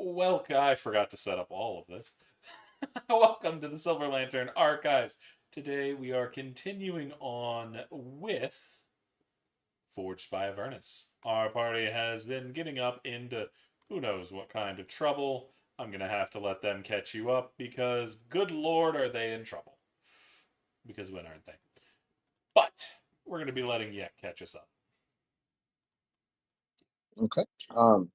Welcome. I forgot to set up all of this. Welcome to the Silver Lantern Archives. Today we are continuing on with Forged by Avernus. Our party has been getting up into who knows what kind of trouble. I'm going to have to let them catch you up because, good lord, are they in trouble. Because when aren't they? But we're going to be letting Yek catch us up. Okay. Um,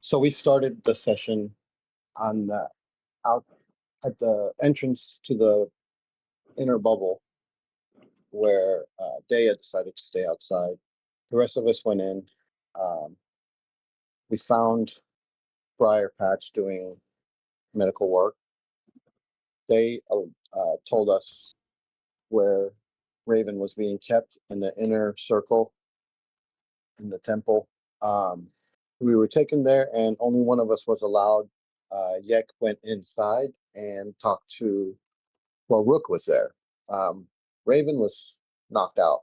so we started the session on the out at the entrance to the inner bubble where Daya decided to stay outside. The rest of us went in. Um, we found Briar Patch doing medical work. They told us where Raven was being kept in the inner circle in the temple. Um, we were taken there, and only one of us was allowed. Yek went inside and talked to. Well, Rook was there. Raven was knocked out.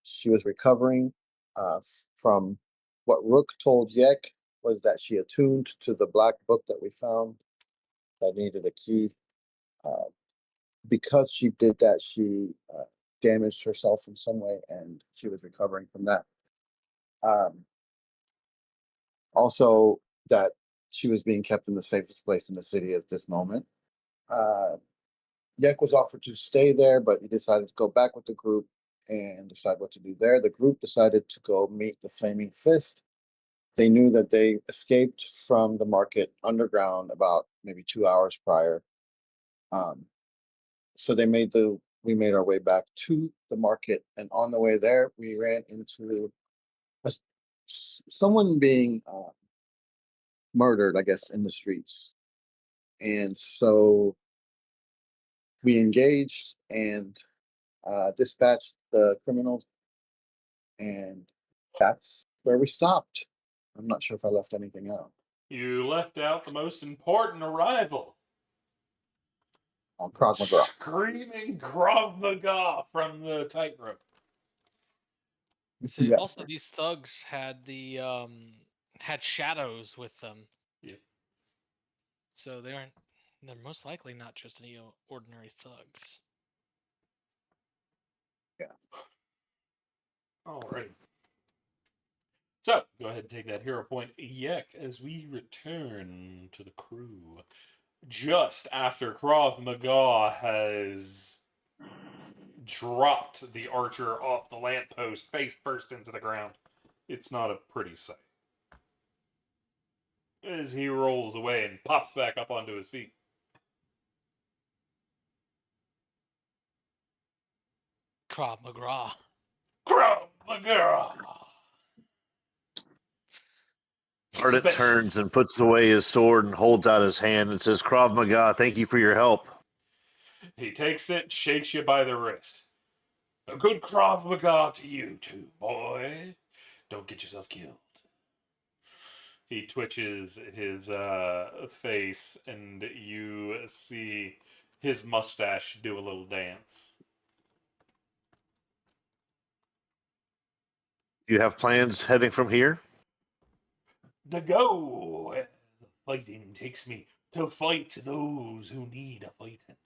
She was recovering from what Rook told Yek was that she attuned to the black book that we found that needed a key. Uh, because she did that, she damaged herself in some way, and she was recovering from that. Um, Also, that she was being kept in the safest place in the city at this moment. Uh, Yek was offered to stay there, but he decided to go back with the group and decide what to do there. The group decided to go meet the Flaming Fist. They knew that they escaped from the market underground about maybe 2 hours prior. Um, so we made our way back to the market, and on the way there, we ran into a, someone being murdered, I guess, in the streets. And so we engaged and dispatched the criminals, and that's where we stopped. I'm not sure if I left anything out. You left out the most important arrival. On Krog McGraw. Screaming Krav Maga from the tightrope. So Yeah. also these thugs had had shadows with them. Yeah. So they're most likely not just any ordinary thugs. Yeah. Alrighty. So, go ahead and take that hero point, Yek, as we return to the crew. Just after Krav Maga has dropped the archer off the lamppost face first into the ground. It's not a pretty sight. As he rolls away and pops back up onto his feet. Krav Maga. Krav Maga! Ardit turns and puts away his sword and holds out his hand and says, Krav Maga, thank you for your help. He takes it, shakes you by the wrist. A good Krav Maga to you too, boy. Don't get yourself killed. He twitches his face, and you see his mustache do a little dance. Do you have plans heading from here? To go where the fighting takes me, to fight those who need a fighting.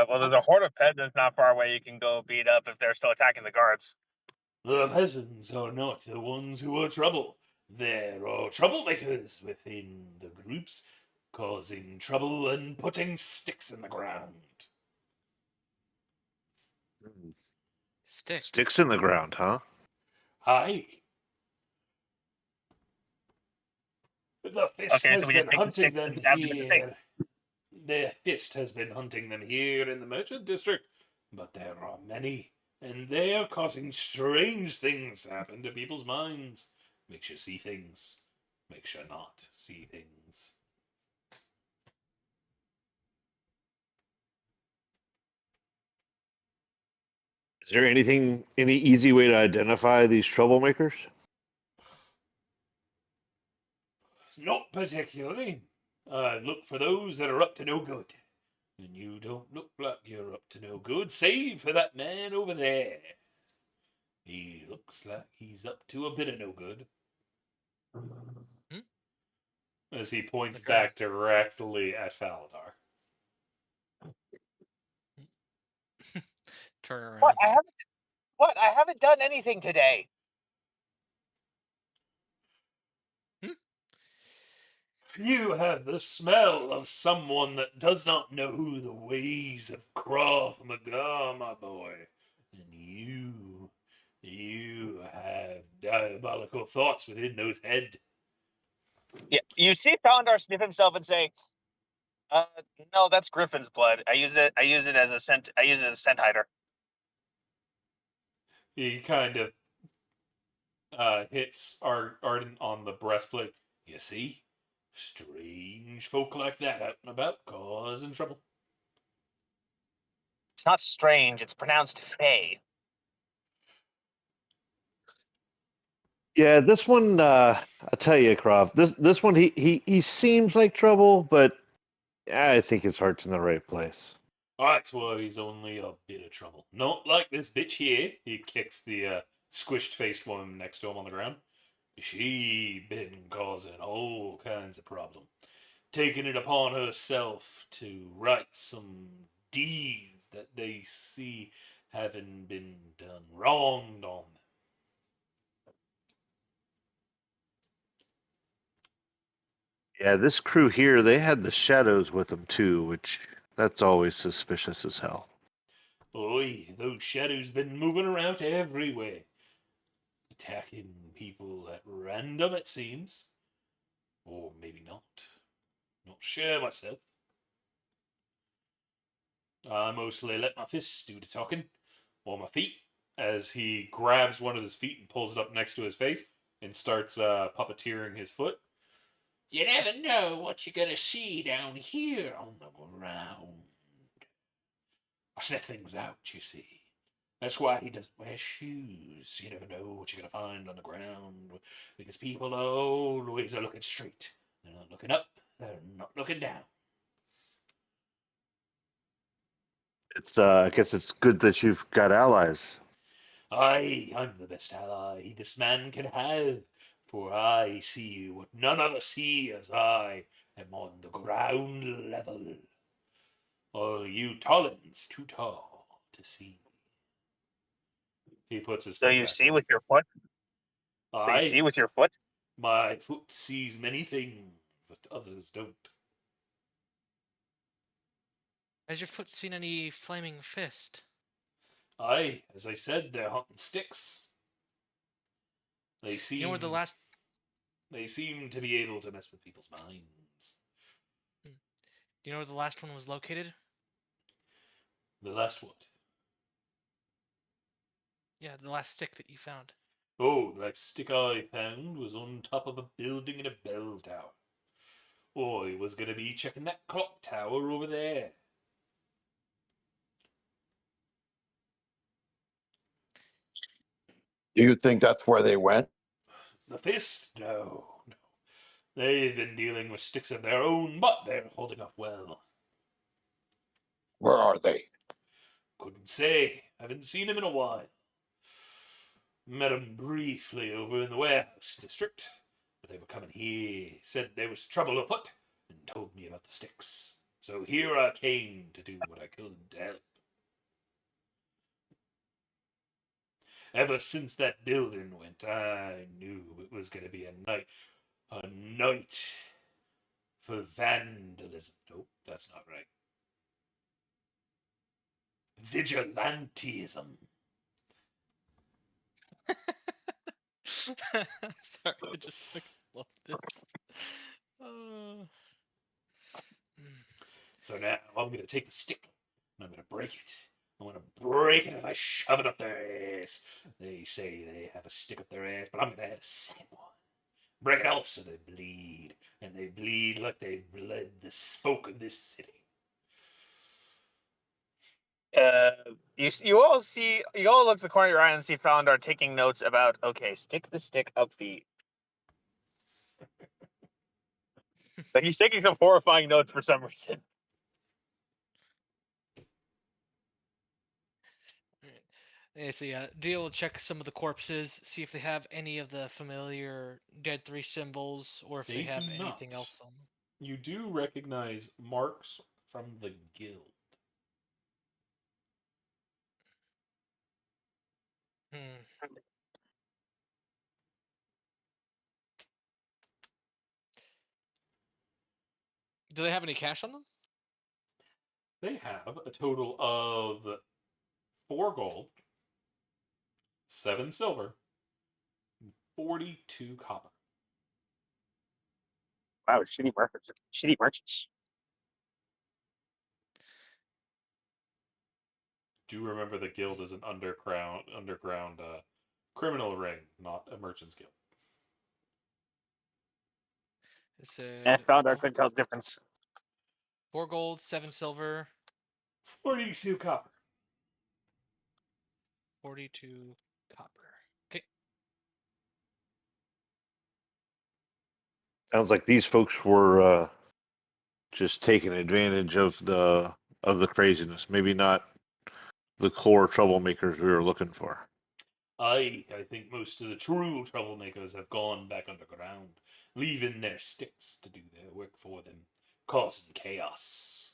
Well, there's a horde of peasants not far away you can go beat up if they're still attacking the guards. The peasants are not the ones who are trouble. There are troublemakers within the groups, causing trouble and putting sticks in the ground. Sticks. Sticks in the ground, huh? Aye. The fist Okay, has so we been just take the hunting sticks them and stab them in the here. face. The fist has been hunting them here in the merchant district, but there are many, and they are causing strange things to happen to people's minds. Makes you see things, makes you not see things. Is there any easy way to identify these troublemakers? Not particularly. Look for those that are up to no good. And you don't look like you're up to no good, save for that man over there. looks like he's up to a bit of no good. As he points The ground. back directly at Faladar. Turn around. I haven't done anything today. You have the smell of someone that does not know the ways of Krav Maga, my boy. And you have diabolical thoughts within those head. Yeah, you see Falandar sniff himself and say, no, that's Griffin's blood. I use it as a scent. I use it as a scent hider. He kind of hits Arden on the breastplate. You see? Strange folk like that out and about causing trouble. It's not strange. It's pronounced Fey. Yeah, this one, I tell you, Krav, this one, he seems like trouble, but I think his heart's in the right place. That's why he's only a bit of trouble. Not like this bitch here. He kicks the squished-faced woman next to him on the ground. She been causing all kinds of problem. Taking it upon herself to right some deeds that they see having been done wronged on them. Yeah, this crew here, they had the shadows with them too, which that's always suspicious as hell. Oi, those shadows been moving around everywhere. Attacking people at random, it seems. Or maybe not. Not sure myself. I mostly let my fists do the talking. Or my feet. As he grabs one of his feet and pulls it up next to his face and starts puppeteering his foot. You never know what you're gonna see down here on the ground. I sniff things out, you see. That's why he doesn't wear shoes. You never know what you're going to find on the ground. Because people always are looking straight. They're not looking up. They're not looking down. I guess it's good that you've got allies. I'm the best ally this man can have. For I see what none other see as I am on the ground level. All you Tollins too tall to see. He puts his So foot you back see down. with your foot. So you Aye. see with your foot. My foot sees many things that others don't. Has your foot seen any flaming fist? Aye, as I said, they're hunting sticks. They You know where the seem last they seem to be able to mess with people's minds. do you know where the last one was located? The last what? Yeah, the last stick that you found. Oh, that stick I found was on top of a building in a bell tower. I was gonna be checking that clock tower over there. Do you think that's where they went? The fist? No. They've been dealing with sticks of their own, but they're holding up well. Where are they? Couldn't say. Haven't seen him in a while. Met him briefly over in the warehouse district, but they were coming here, said there was trouble afoot, and told me about the sticks. So here I came to do what I could to help. Ever since that building went, I knew it was going to be a night for vandalism. Nope, that's not right. Vigilantism. I'm sorry, I just fucking love this. Uh, So now I'm going to take the stick and I'm going to break it. I'm going to break it as I shove it up their ass. They say they have a stick up their ass, but I'm going to add a second one. Break it off so they bleed. And they bleed like they bled the folk of this city. You all look to the corner of your eye and see Falandar taking notes about, okay, stick the stick up the. But he's taking some horrifying notes for some reason. Yeah, so yeah, Deal will check some of the corpses, see if they have any of the familiar Dead 3 symbols, or if they They do have anything not. else on them. You do recognize marks from the guild. Hmm. Do they have any cash on them? They have a total of 4 gold, 7 silver, and 42 copper. Wow, shitty merchants. Shitty merchants. Do remember the guild is an underground criminal ring, not a merchant's guild. It said And found I couldn't tell the difference. 4 gold, 7 silver, 42 copper. 42 copper. Okay. Sounds like these folks were just taking advantage of the craziness. Maybe not the core troublemakers we were looking for. I think most of the true troublemakers have gone back underground, leaving their sticks to do their work for them, causing chaos.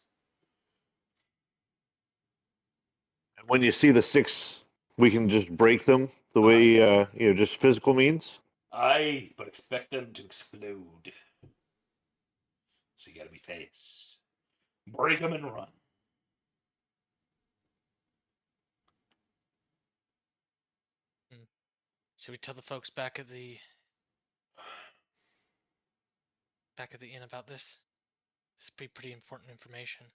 And when you see the sticks, we can just break them the way just physical means. Aye, but expect them to explode. So you gotta be fast. Break them and run. Should we tell the folks back at the inn about this? This would be pretty important information.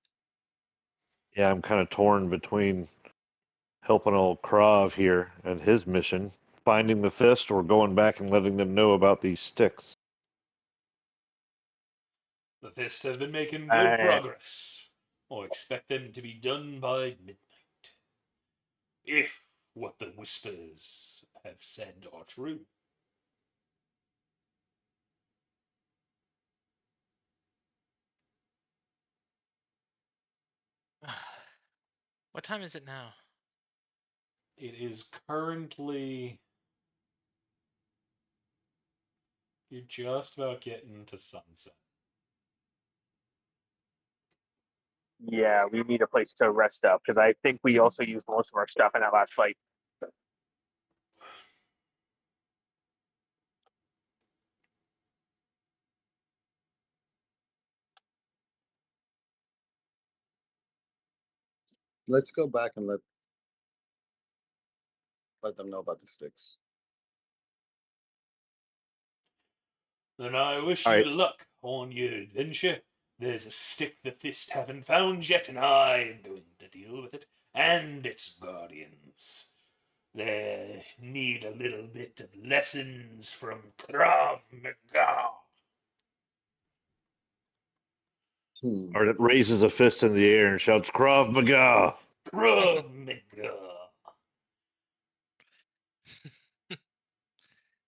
Yeah, I'm kind of torn between helping old Krav here and his mission, finding the fist, or going back and letting them know about these sticks. The Fist have been making good progress. I expect them to be done by midnight. If what the whispers have said are true. What time is it now? It is currently. You're just about getting to sunset. Yeah, we need a place to rest up because I think we also used most of our stuff in that last fight. Let's go back and let them know about the sticks. Then I wish All you right. luck on your adventure. There's a stick the Fist haven't found yet, and I am going to deal with it and its guardians. They need a little bit of lessons from Krav Maga. Or it raises a fist in the air and shouts, Krav Maga! Krav Maga.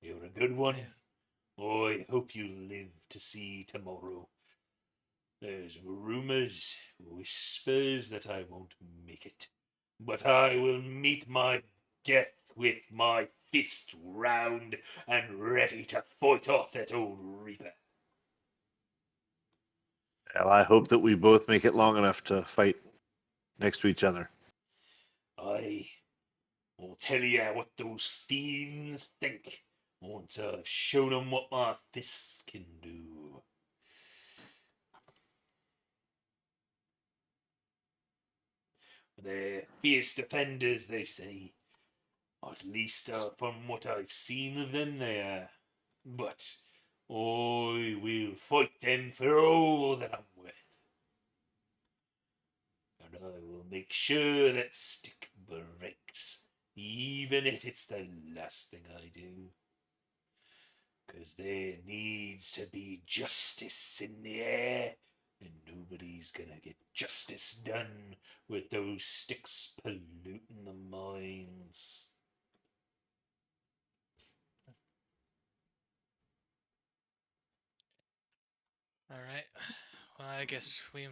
You're a good one. Yeah. I hope you live to see tomorrow. There's rumors, whispers that I won't make it. But I will meet my death with my fist round and ready to fight off that old reaper. Well, I hope that we both make it long enough to fight next to each other. I will tell you what those fiends think once I've shown them what my fists can do. They're fierce defenders, they say. At least from what I've seen of them, they are. But I will fight them for all that I'm worth. And I will make sure that stick breaks, even if it's the last thing I do. Because there needs to be justice in the air, and nobody's gonna get justice done with those sticks polluting the mines. All right. Well, I guess we.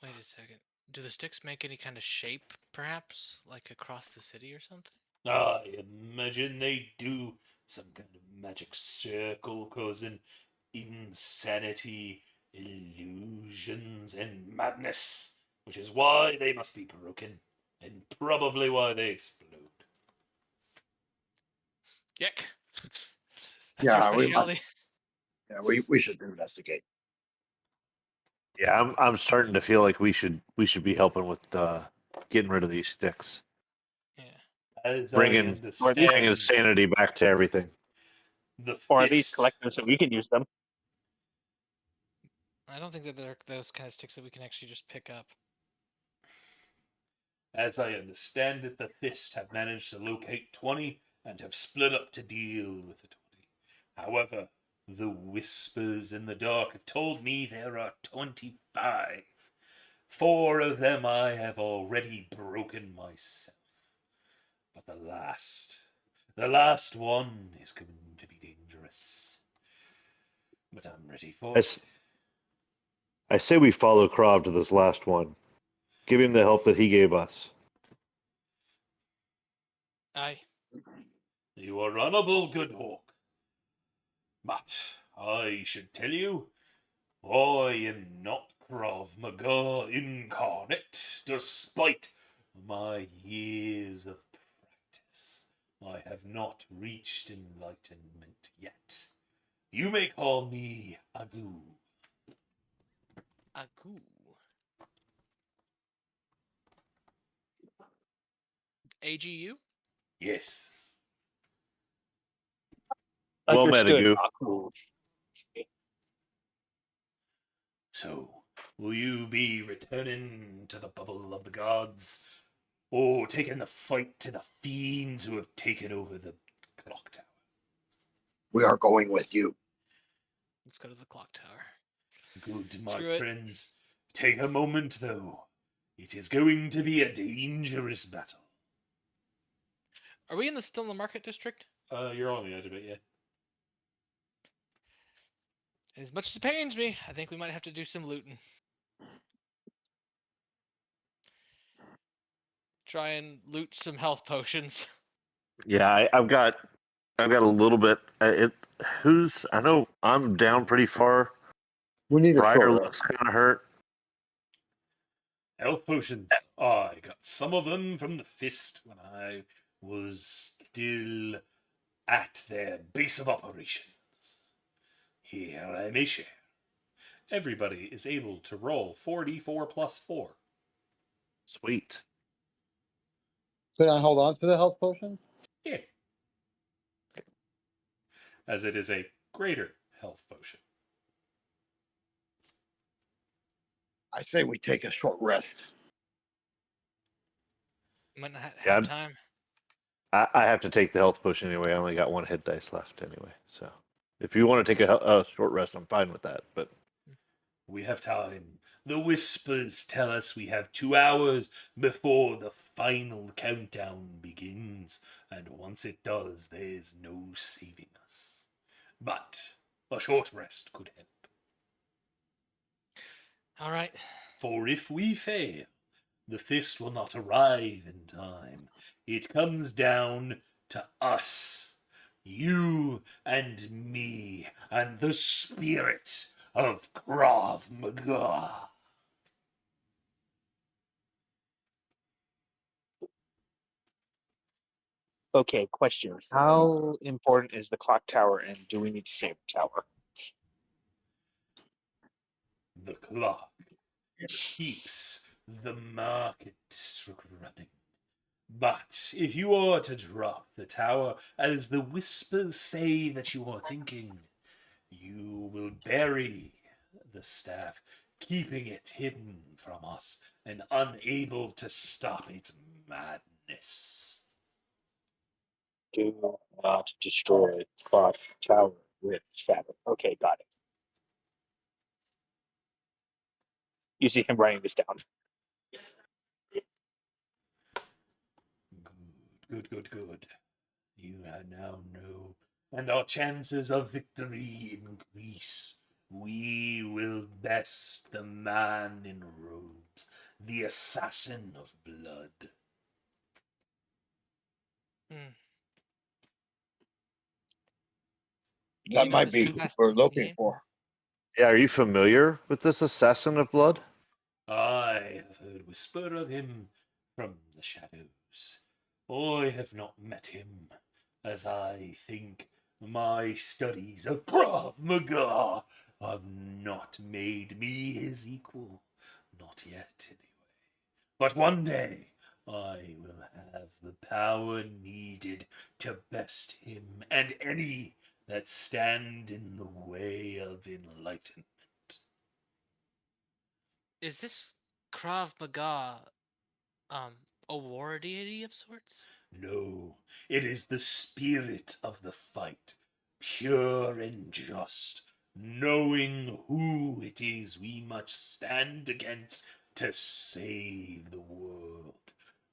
Wait a second. Do the sticks make any kind of shape, perhaps, like across the city or something? I imagine they do some kind of magic circle causing insanity, illusions, and madness, which is why they must be broken, and probably why they explode. Yuck. That's our Yeah, we might. specialty. Yeah, we should investigate. Yeah, I'm starting to feel like we should be helping with getting rid of these sticks, Yeah. As I bringing Or at least, bringing understand, sanity back to everything. the or at least fist. collect them so we can use them. I don't think that they're those kind of sticks that we can actually just pick up. As I understand it, the fist have managed to locate 20 and have split up to deal with the 20. However, the whispers in the dark have told me there are 25. 4 of them I have already broken myself. But the last one is going to be dangerous. But I'm ready for I, it. I say we follow Krav to this last one. Give him the help that he gave us. Aye. You are honorable, good hawk. But I should tell you, I am not Krav Maga incarnate, despite my years of practice. I have not reached enlightenment yet. You may call me Agu. Agu. AGU? Yes. Well met, Understood. Agu. Aku. So, will you be returning to the bubble of the gods, or taking the fight to the fiends who have taken over the clock tower? We are going with you. Let's go to the clock tower. Good, my Screw it. friends. Take a moment, though. It is going to be a dangerous battle. Are we still in the market district? You're on the edge of it, yeah. As much as it pains me, I think we might have to do some looting. Try and loot some health potions. Yeah, I've got a little bit. I know I'm down pretty far. We need a Briar short rest. looks kind of hurt. Health potions. I got some of them from the fist when I was still at their base of operations. Here I may share. Everybody is able to roll 4d4 plus 4. Sweet. Can I hold on to the health potion? Yeah. As it is a greater health potion. I say we take a short rest. Might not Yeah, have time. I have to take the health potion anyway. I only got one hit dice left anyway. So if you want to take a short rest, I'm fine with that. But We have time. The whispers tell us we have 2 hours before the final countdown begins, and once it does, there's no saving us. But a short rest could help. All right. For if we fail, the fist will not arrive in time. It comes down to us, you and me, and the spirit of Krav Maga. Okay, question. How important is the clock tower, and do we need to save the tower? The clock keeps the market district running. But if you are to drop the tower, as the whispers say that you are thinking, you will bury the staff, keeping it hidden from us and unable to stop its madness. Do not destroy clock tower with shadow. Okay, got it. You see him writing this down. Good. You now know, and our chances of victory increase. We will best the man in robes, the assassin of blood. Hmm. Do That you know might this be who we're assassin's looking name? for. Yeah, are you familiar with this assassin of blood? I have heard whisper of him from the shadows. I have not met him, as I think my studies of Krav Maga have not made me his equal. Not yet, anyway. But one day I will have the power needed to best him and any that stand in the way of enlightenment. Is this Krav Maga a war deity of sorts? No, it is the spirit of the fight, pure and just, knowing who it is we must stand against to save the world.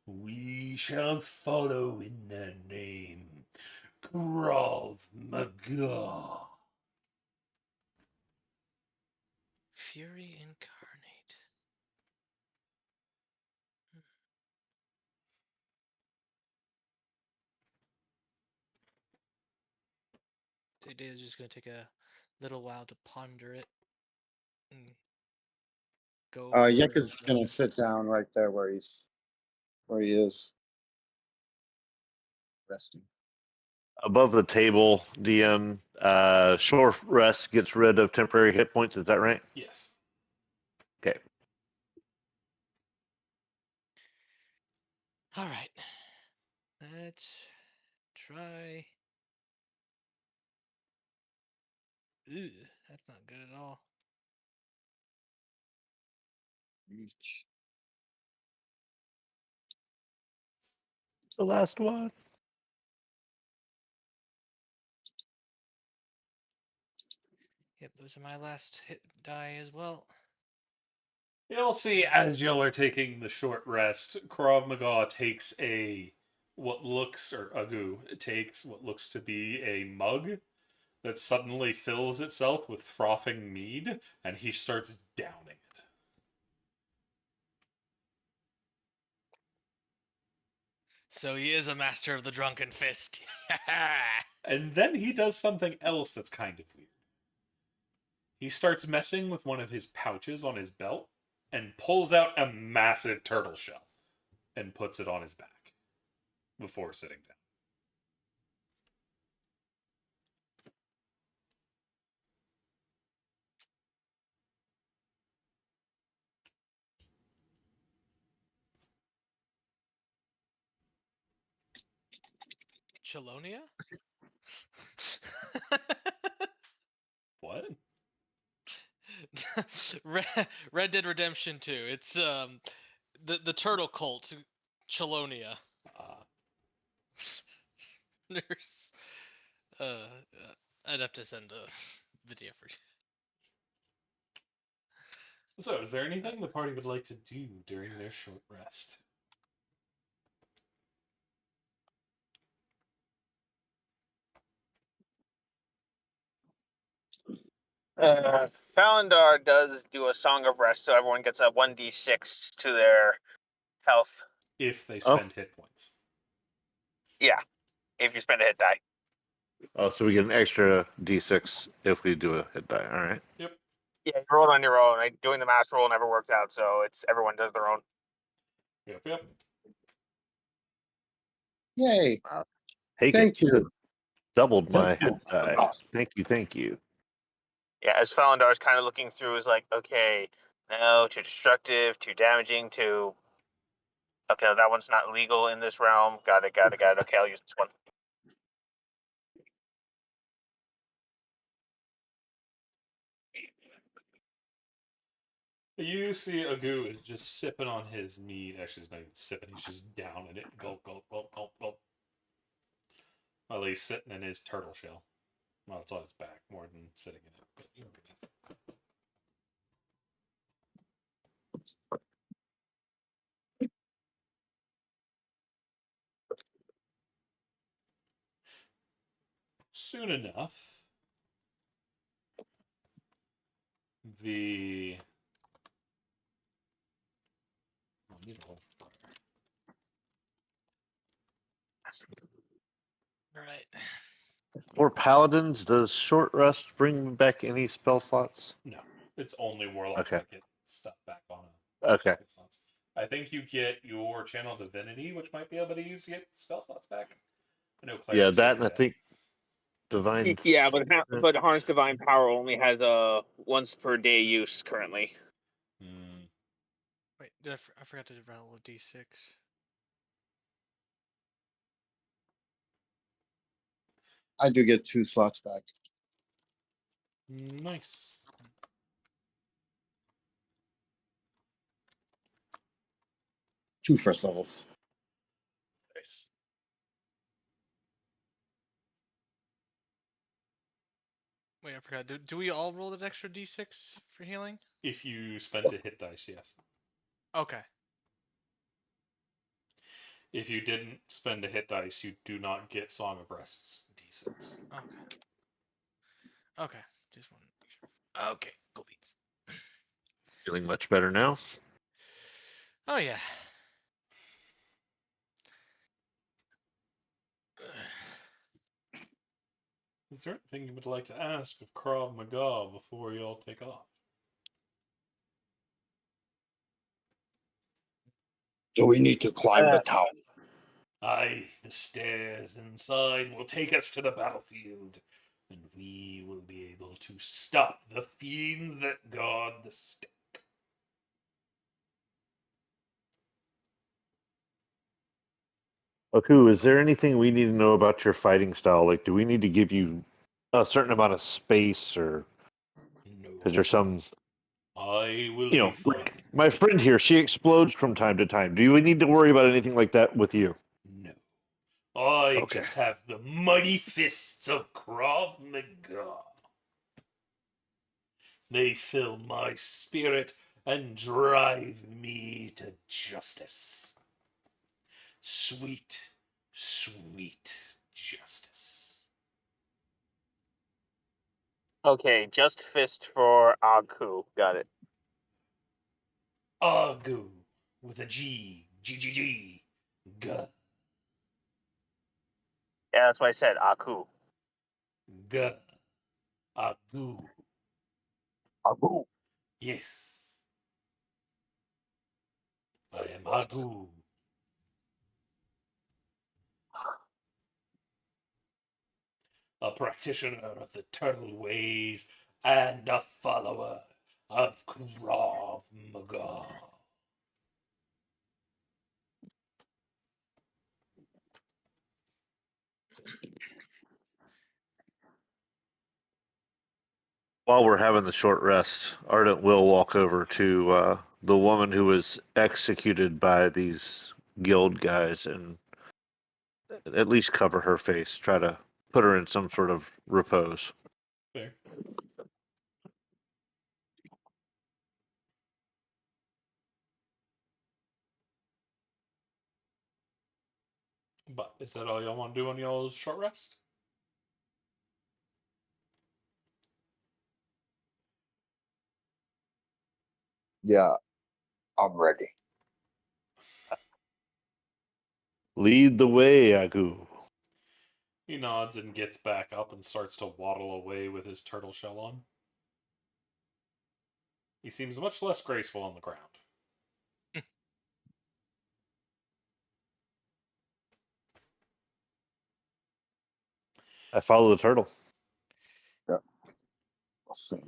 We shall follow in their name, Krav Maga. Fury incarnate. Today is just gonna take a little while to ponder it and go over. Yenka's gonna sit down right there where he is resting. Above the table, DM, short rest gets rid of temporary hit points. Is that right? Yes. Okay. All right. Let's try. Ooh, that's not good at all. Reach. The last one. Yep, those are my last hit die as well. You'll see as y'all are taking the short rest, Krav Maga takes what looks to be a mug that suddenly fills itself with frothing mead, and he starts downing it. So he is a master of the drunken fist. And then he does something else that's kind of weird. He starts messing with one of his pouches on his belt and pulls out a massive turtle shell and puts it on his back before sitting down. Chelonia? What? Red Dead Redemption 2. It's the turtle cult, Chelonia. Uh, There's I'd have to send a video for you. so, is there anything the party would like to do during their short rest? Falendar does do a Song of Rest, so everyone gets a 1d6 to their health. If they Oh. spend hit points. Yeah, if you spend a hit die. Oh, so we get an extra d6 if we do a hit die. All right. Yep. Yeah, you roll it on your own. Doing the mass roll never worked out, so it's everyone does their own. Yep. Yay! Hey, Thank you. doubled my Thank you. hit die. Thank you. Yeah, as Falendar is kind of looking through, is like, okay, no, too destructive, too damaging, too. Okay, that one's not legal in this realm. Got it. Okay, I'll use this one. You see Agu is just sipping on his mead. Actually, he's not even sipping. He's just down in it. Gulp, gulp, gulp, gulp, gulp. While he's sitting in his turtle shell. Well, it's on his back more than sitting in it. But you know what I mean. Soon enough, the need to roll for fire. Right. For paladins, does short rest bring back any spell slots? No, it's only warlocks Okay. that get stuff back on a Okay. spell slots. I think you get your channel divinity, which might be able to use to get spell slots back. I know Yeah, clerics that do and I think divine. Yeah, but Harness Divine Power only has a once per day use currently. Wait, I forgot to roll a d6. I do get 2 slots back. Nice. Two first levels. Nice. Wait, I forgot. Do we all roll an extra d6 for healing? If you spent a hit dice, yes. Okay. If you didn't spend a hit dice, you do not get Song of Rest's d6. Okay. Okay. Just want to make sure. Okay. Cool beats. Feeling much better now. Oh yeah. Is there anything you would like to ask of Krav Maga before you all take off? Do we need to climb the tower? Aye, the stairs inside will take us to the battlefield, and we will be able to stop the fiends that guard the stick. Aku, is there anything we need to know about your fighting style? Like, do we need to give you a certain amount of space, or No, because there's some, I will be fine. like my friend here, she explodes from time to time. Do we need to worry about anything like that with you? No. I Okay. just have the mighty fists of Krav Maga. They fill my spirit and drive me to justice. Sweet, sweet justice. Okay, just fist for Aku. Got it. Agu with a G. G, G, G. G. Yeah, that's why I said Aku. G. Agu. Abu. Yes. I am Agu. A practitioner of the turtle ways and a follower of Krav Maga. While we're having the short rest, Ardent will walk over to the woman who was executed by these guild guys and at least cover her face, try to put her in some sort of repose. Fair. But is that all y'all want to do on y'all's short rest? Yeah, I'm ready. Lead the way, Agu. He nods and gets back up and starts to waddle away with his turtle shell on. He seems much less graceful on the ground. I follow the turtle. I'll see.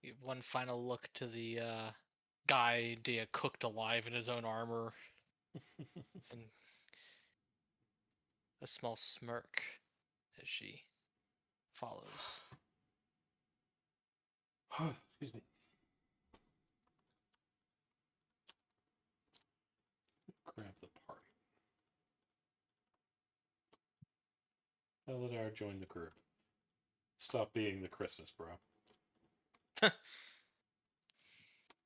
Give one final look to the guy Dia cooked alive in his own armor, and a small smirk as she follows. Excuse me. Grab the party. Eladar join the group. Stop being the Christmas bro.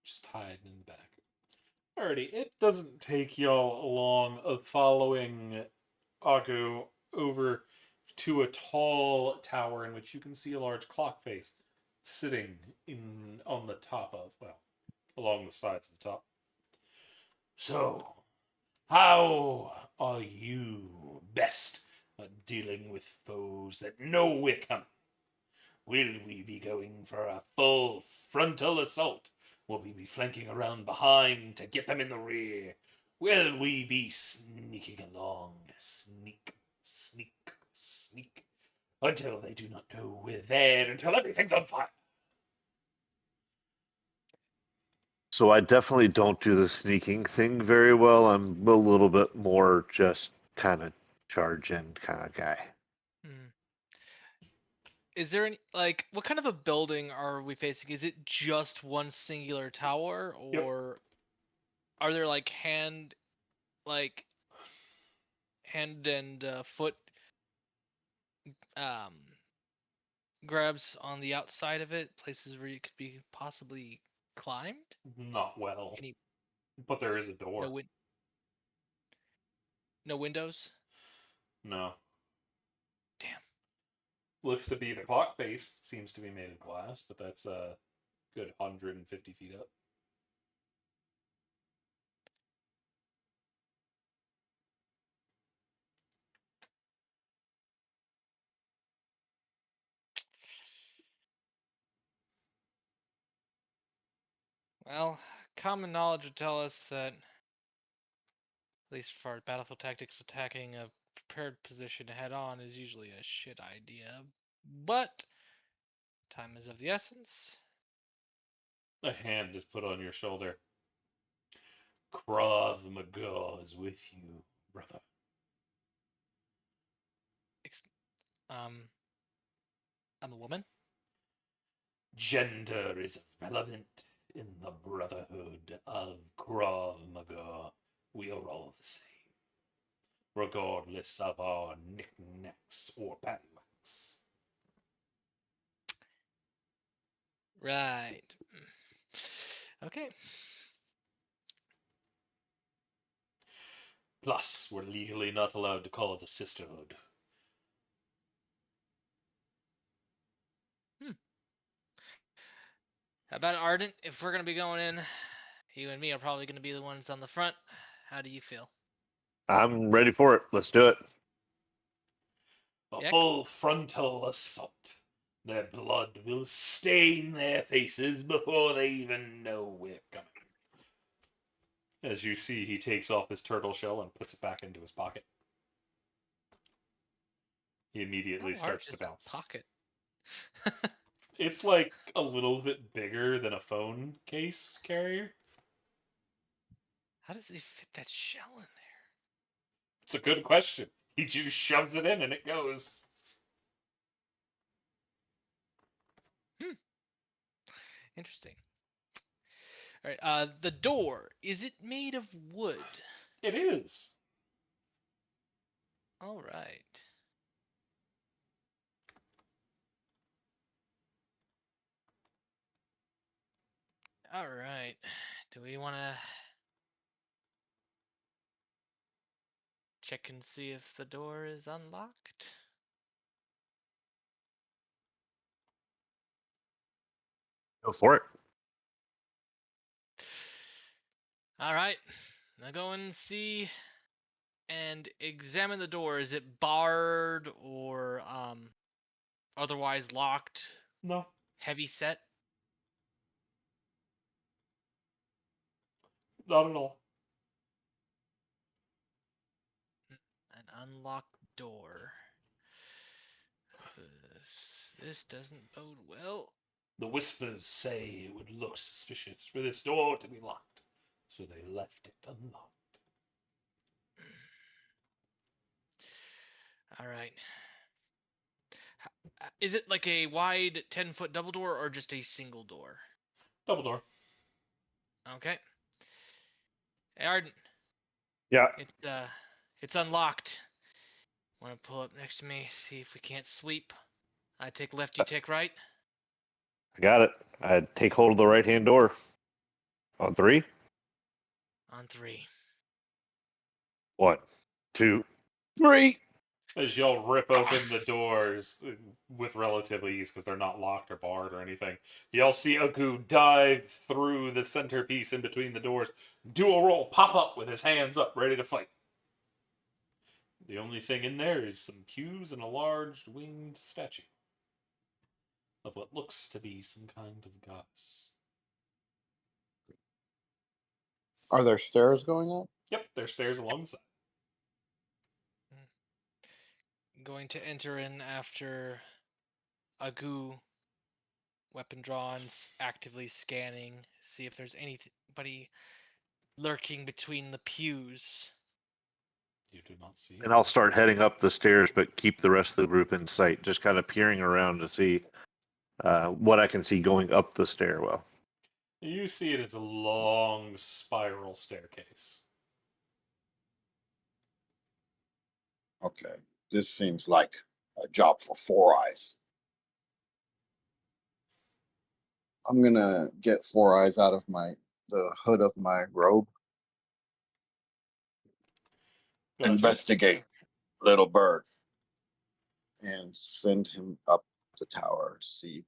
Just hiding in the back. Alrighty, it doesn't take y'all long of following Agu over to a tall tower in which you can see a large clock face sitting in on the top of, well, along the sides of the top. So, how are you best at dealing with foes that know we're coming? Will we be going for a full frontal assault? Will we be flanking around behind to get them in the rear? Will we be sneaking along? Sneak, sneak, sneak. Until they do not know we're there, until everything's on fire. So I definitely don't do the sneaking thing very well. I'm a little bit more just kind of charge in kind of guy. Hmm. Is there any what kind of a building are we facing? Is it just one singular tower, Yep. or are there like hand and foot um grabs on the outside of it, places where you could be possibly climbed? Not well. Any But there is a no door. no windows? No. Damn. Looks to be the clock face. Seems to be made of glass, but that's a good 150 feet up. Well, common knowledge would tell us that, at least for battlefield tactics, attacking a prepared position head on is usually a shit idea. But time is of the essence. A hand is put on your shoulder. Krav Maga is with you, brother. Um, I'm a woman. Gender is irrelevant in the brotherhood of Krav Maga. We are all the same, regardless of our knickknacks or paddywhacks. Right. Okay. Plus, we're legally not allowed to call it a sisterhood. How about Ardent? If we're gonna be going in, you and me are probably gonna be the ones on the front. How do you feel? I'm ready for it. Let's do it. A Yak? full frontal assault. Their blood will stain their faces before they even know we're coming. As you see, he takes off his turtle shell and puts it back into his pocket. He How immediately large starts to is the bounce. pocket? It's like a little bit bigger than a phone case carrier. How does he fit that shell in there? It's a good question. He just shoves it in and it goes. Interesting. All right. The door, is it made of wood? It is. All right. All right. Do we want to check and see if the door is unlocked? Go for it. All right. Now go and see and examine the door. Is it barred or otherwise locked? No, Heavy set? not at all. An unlocked door. This doesn't bode well. The whispers say it would look suspicious for this door to be locked, so they left it unlocked. All right. Is it like a wide 10-foot double door or just a single door? Double door. Okay. Hey, Arden, Yeah, it's unlocked. Want to pull up next to me, see if we can't sweep? I take left, you take right. I got it. I take hold of the right hand door. On three. On three. 1, 2, 3. As y'all rip open the doors with relative ease because they're not locked or barred or anything, y'all see Agu dive through the centerpiece in between the doors, do a roll, pop up with his hands up, ready to fight. The only thing in there is some pews and a large winged statue of what looks to be some kind of goddess. Are there stairs going up? Yep, there's stairs along the side. Going to enter in after Agu, weapon drawn, actively scanning, see if there's anybody lurking between the pews. You do not see. And I'll start heading up the stairs, but keep the rest of the group in sight, just kind of peering around to see what I can see going up the stairwell. You see it as a long spiral staircase. Okay. This seems like a job for Four Eyes. I'm gonna get Four Eyes out of the hood of my robe. Gotcha. Investigate, little bird. And send him up the tower to see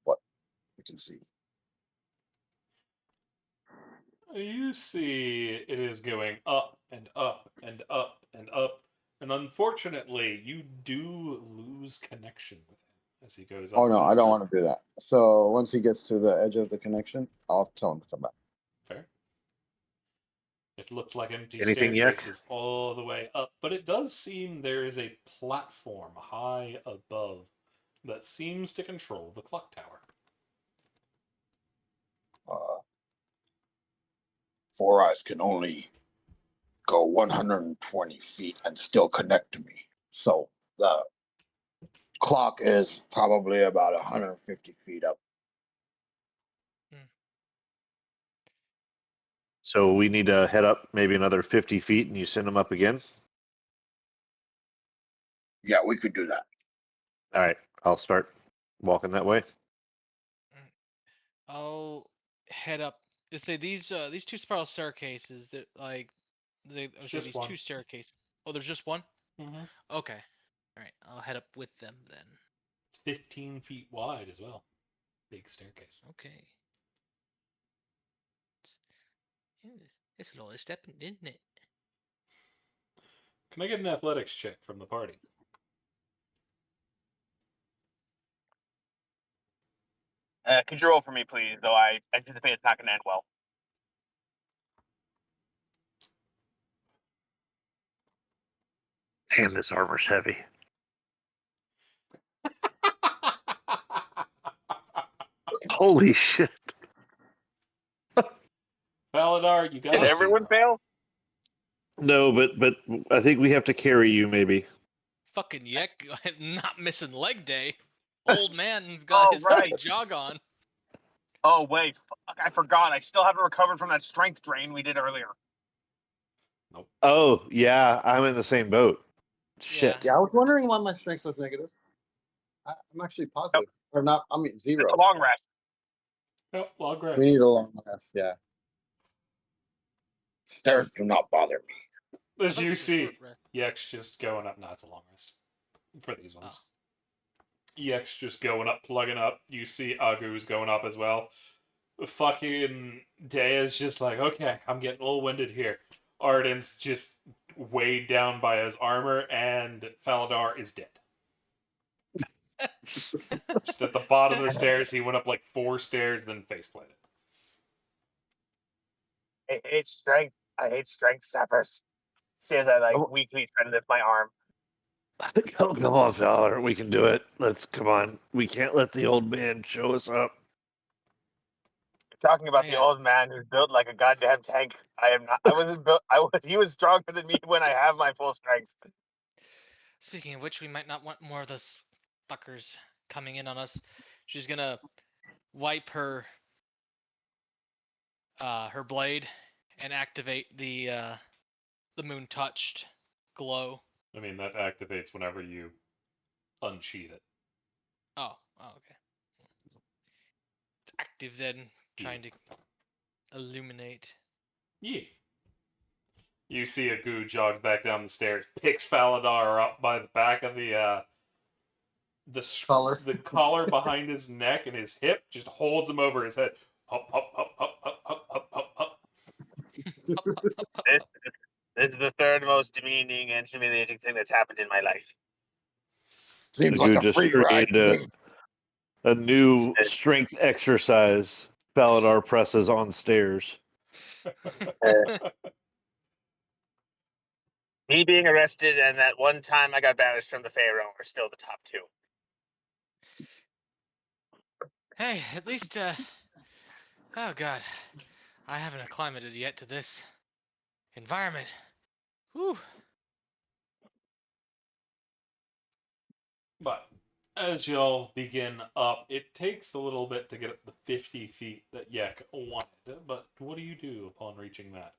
what we can see. You see it is going up and up and up and up. And unfortunately, you do lose connection with him as he goes up. Oh no, I don't want to do that. So once he gets to the edge of the connection, I'll tell him to come back. Fair. It looked like empty Anything yet? staircases all the way up, but it does seem there is a platform high above that seems to control the clock tower. Four Eyes can only go 120 feet and still connect to me. So the clock is probably about 150 feet up. So we need to head up maybe another 50 feet, and you send them up again. Yeah, we could do that. All right, I'll start walking that way. I'll head up. Let's say these two spiral staircases that Just these one. two staircases. Oh, there's just one. Mm-hmm. Okay. All right. I'll head up with them then. It's 15 feet wide as well. Big staircase. Okay. It's a lot of stepping, isn't it? Can I get an athletics check from the party? Could you roll for me, please? Though I anticipate it's not going to end well. Damn, this armor's heavy. Holy shit. Valadar, you got Did a everyone 0. fail? No, but I think we have to carry you, maybe. Fucking Yek, not missing leg day. Old man's got Oh, his right. jog on. Oh, wait. Fuck, I forgot. I still haven't recovered from that strength drain we did earlier. Oh, yeah, I'm in the same boat. Shit. Yeah, I was wondering why my strength was negative. I'm actually positive. Or not, I mean 0. It's a long rest. Nope, log rest. We need a long rest, yeah. Stairs do not bother me. As you see, Short rest. Yex just going up. Nah, it's a long rest for these ones. Yex just going up, plugging up. You see Agu's going up as well. Fucking Dea's just like, okay, I'm getting a little winded here. Arden's just weighed down by his armor, and Faladar is dead. Just at the bottom of the stairs, he went up like 4 stairs, then faceplanted. I hate strength. I hate strength sappers. See as I weakly try to lift my arm. Come on, Fowler. We can do it. Come on. We can't let the old man show us up. You're talking about the old man who's built like a goddamn tank. I am not. I wasn't built. He was stronger than me when I have my full strength. Speaking of which, we might not want more of those fuckers coming in on us. She's gonna wipe her blade and activate the moon touched glow. I mean, that activates whenever you unsheath it. Oh, okay. It's active then, trying to illuminate. Yeah. You see a goo jogs back down the stairs, picks Faladar up by the back of Collar. the collar behind his neck and his hip, just holds him over his head. Up, up, up, up, up, up, up, up, up. This, this is the third most demeaning and humiliating thing that's happened in my life. Seems The like goo a just free ride to created me. a new strength exercise. Paladar presses on stairs. Me being arrested and that one time I got banished from the Pharaoh are still the top two. Hey, at least, oh god, I haven't acclimated yet to this environment. Whew. But as y'all begin up, it takes a little bit to get up the 50 feet that Yek wanted. But what do you do upon reaching that?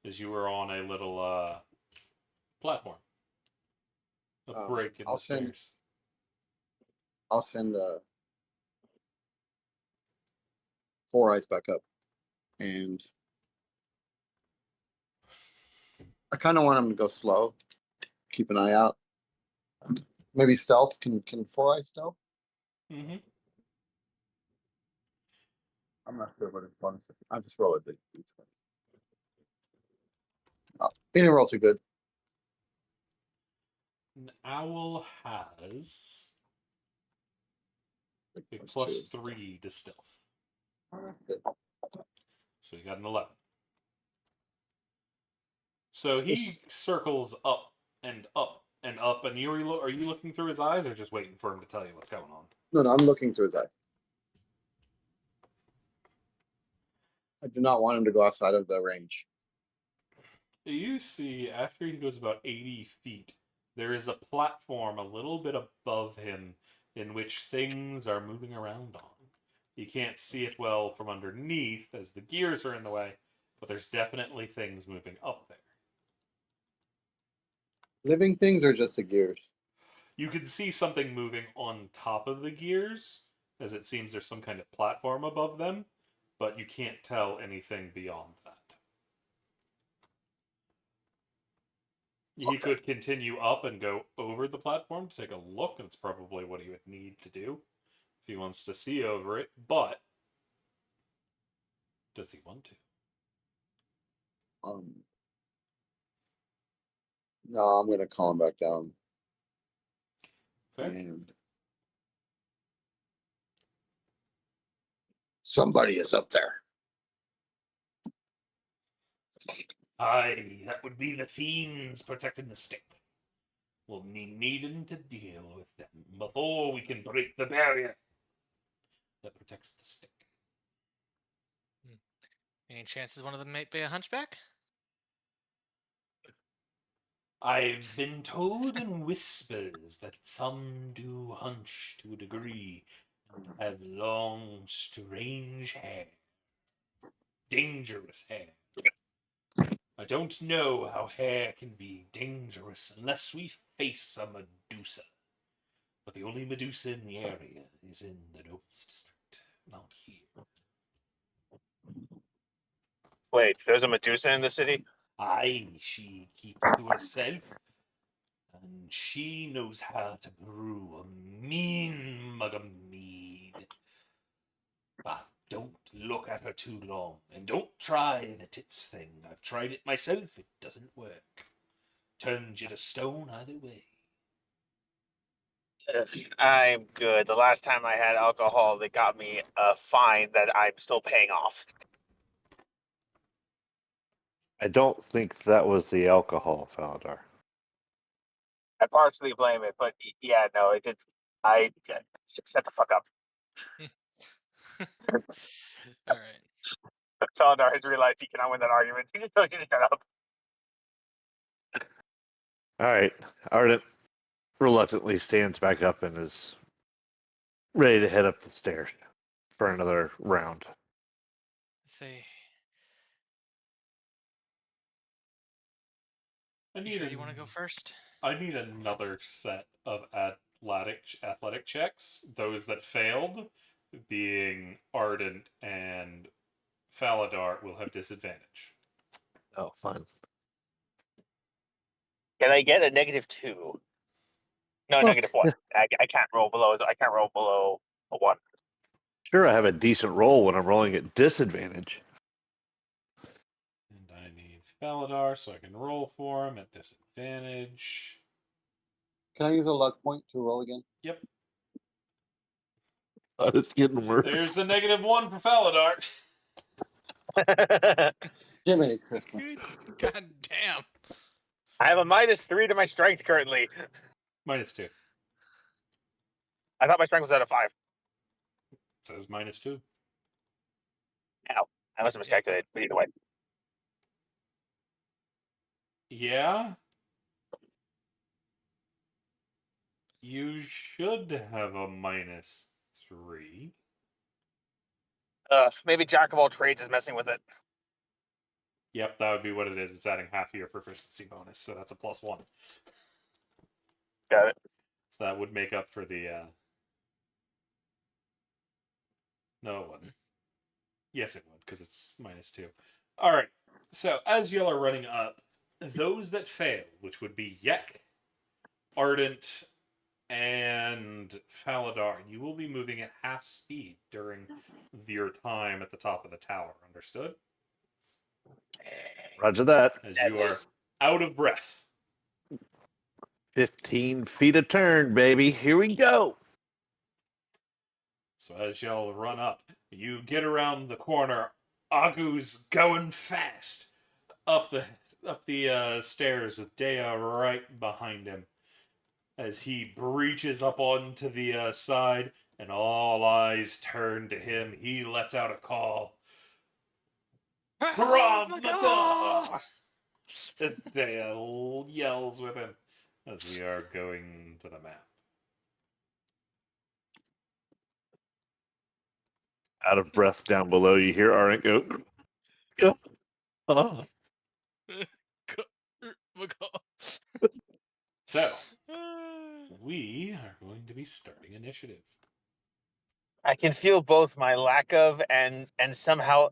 As you are on a little platform, a break in I'll the stairs. send Four Eyes back up, and I kind of want him to go slow. Keep an eye out. Maybe stealth. Can Four Eyes stealth? Mm-hmm. I'm not sure what it's fun. I'll just roll it. Oh, he didn't roll too good. An owl has a That's plus two. 3 to stealth. Good. So you got an 11. So he circles up and up and up, and are you looking through his eyes or just waiting for him to tell you what's going on? No, I'm looking through his eye. I do not want him to go outside of the range. You see, after he goes about 80 feet, there is a platform a little bit above him in which things are moving around on. You can't see it well from underneath as the gears are in the way, but there's definitely things moving up there. Living things or just the gears? You can see something moving on top of the gears, as it seems there's some kind of platform above them, but you can't tell anything beyond that. He could continue up and go over the platform to take a look, and it's probably what he would need to do if he wants to see over it, but does he want to? No, I'm gonna call him back down. Fair. And Somebody is up there. Aye, that would be the fiends protecting the stick. We'll be needing to deal with them before we can break the barrier that protects the stick. Any chances one of them might be a hunchback? I've been told in whispers that some do hunch to a degree and have long, strange hair. Dangerous hair. I don't know how hair can be dangerous unless we face a Medusa. But the only Medusa in the area is in the Novus district, not here. Wait, there's a Medusa in the city? Aye, she keeps to herself, and she knows how to brew a mean mug of mead. But don't look at her too long, and don't try the tits thing. I've tried it myself, it doesn't work. Turns you to stone either way. I'm good. The last time I had alcohol, they got me a fine that I'm still paying off. I don't think that was the alcohol, Faladar. I partially blame it, but yeah, no, it did. I shut the fuck up. All right. Felidar has realized he cannot win that argument. He just told you to shut up. All right. Ardent reluctantly stands back up and is ready to head up the stairs for another round. Say, I you need sure you want to go first? I need another set of athletic checks. Those that failed, being Ardent and Faladar, will have disadvantage. Oh, fun. Can I get a -2? No, Well, -1. I can't roll below. I can't roll below a 1. Sure, I have a decent roll when I'm rolling at disadvantage. And I need Faladar so I can roll for him at disadvantage. Can I use a luck point to roll again? Yep. It's getting worse. There's the -1 for Faladar. Jiminy Christmas. Good. God damn. I have a -3 to my strength currently. -2. I thought my strength was at a 5. Says -2. Ow. I must have miscalculated, but either way. Yeah. You should have a -3. Maybe Jack of all trades is messing with it. Yep, that would be what it is. It's adding half your proficiency bonus, so that's a +1. Got it. So that would make up for the. No, it wouldn't. Yes, it would, because it's -2. All right. So as y'all are running up, those that fail, which would be Yek, Ardent, and Faladar, you will be moving at half speed during your time at the top of the tower. Understood? Roger that. As you are out of breath. 15 feet a turn, baby. Here we go. So as y'all run up, you get around the corner. Agu's going fast up the stairs with Dea right behind him. As he breaches up onto the side, and all eyes turn to him, he lets out a call. Krav Maga! As Dea yells with him as we are going to the map. Out of breath down below, you hear Ardent go. Go. Oh. So, we are going to be starting initiative. I can feel both my lack of and somehow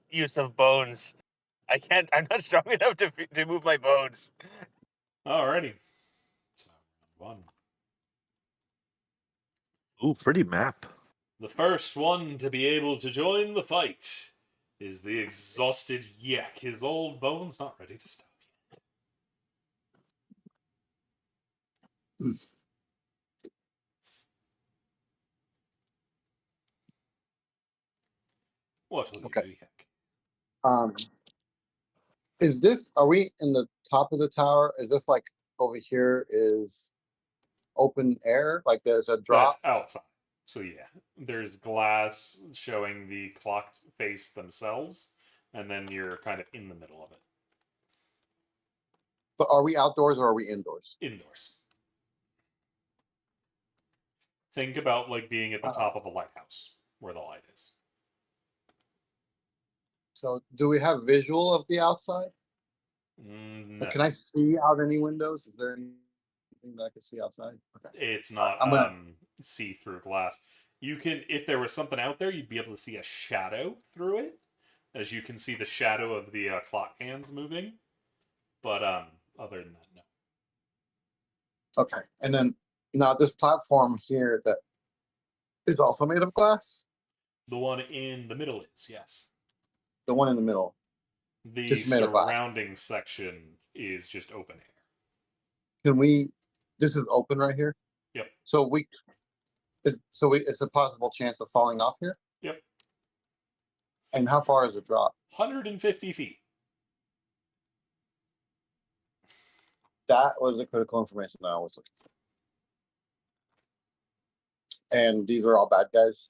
use of bones. I can't. I'm not strong enough to move my bones. Alrighty. So, round 1. Ooh, pretty map. The first one to be able to join the fight is the exhausted Yek. His old bones not ready to stop yet. What will you Okay. do, Yek? Is this? Are we in the top of the tower? Is this like over here? Is open air? Like there's a drop? That's outside. So yeah, there's glass showing the clock face themselves, and then you're kind of in the middle of it. But are we outdoors or are we indoors? Indoors. Think about like being at the top of a lighthouse where the light is. So do we have visual of the outside? No. Like, can I see out any windows? Is there anything that I can see outside? Okay. It's not I'm gonna- see-through glass. You can, if there was something out there, you'd be able to see a shadow through it, as you can see the shadow of the clock hands moving. But other than that, no. Okay. And then now this platform here that is also made of glass. The one in the middle is, yes. The one in the middle. The Just made of glass. surrounding section is just open air. Can we? This is open right here. Yep. So it's a possible chance of falling off here. Yep. And how far is the drop? 150 feet. That was the critical information that I was looking for. And these are all bad guys.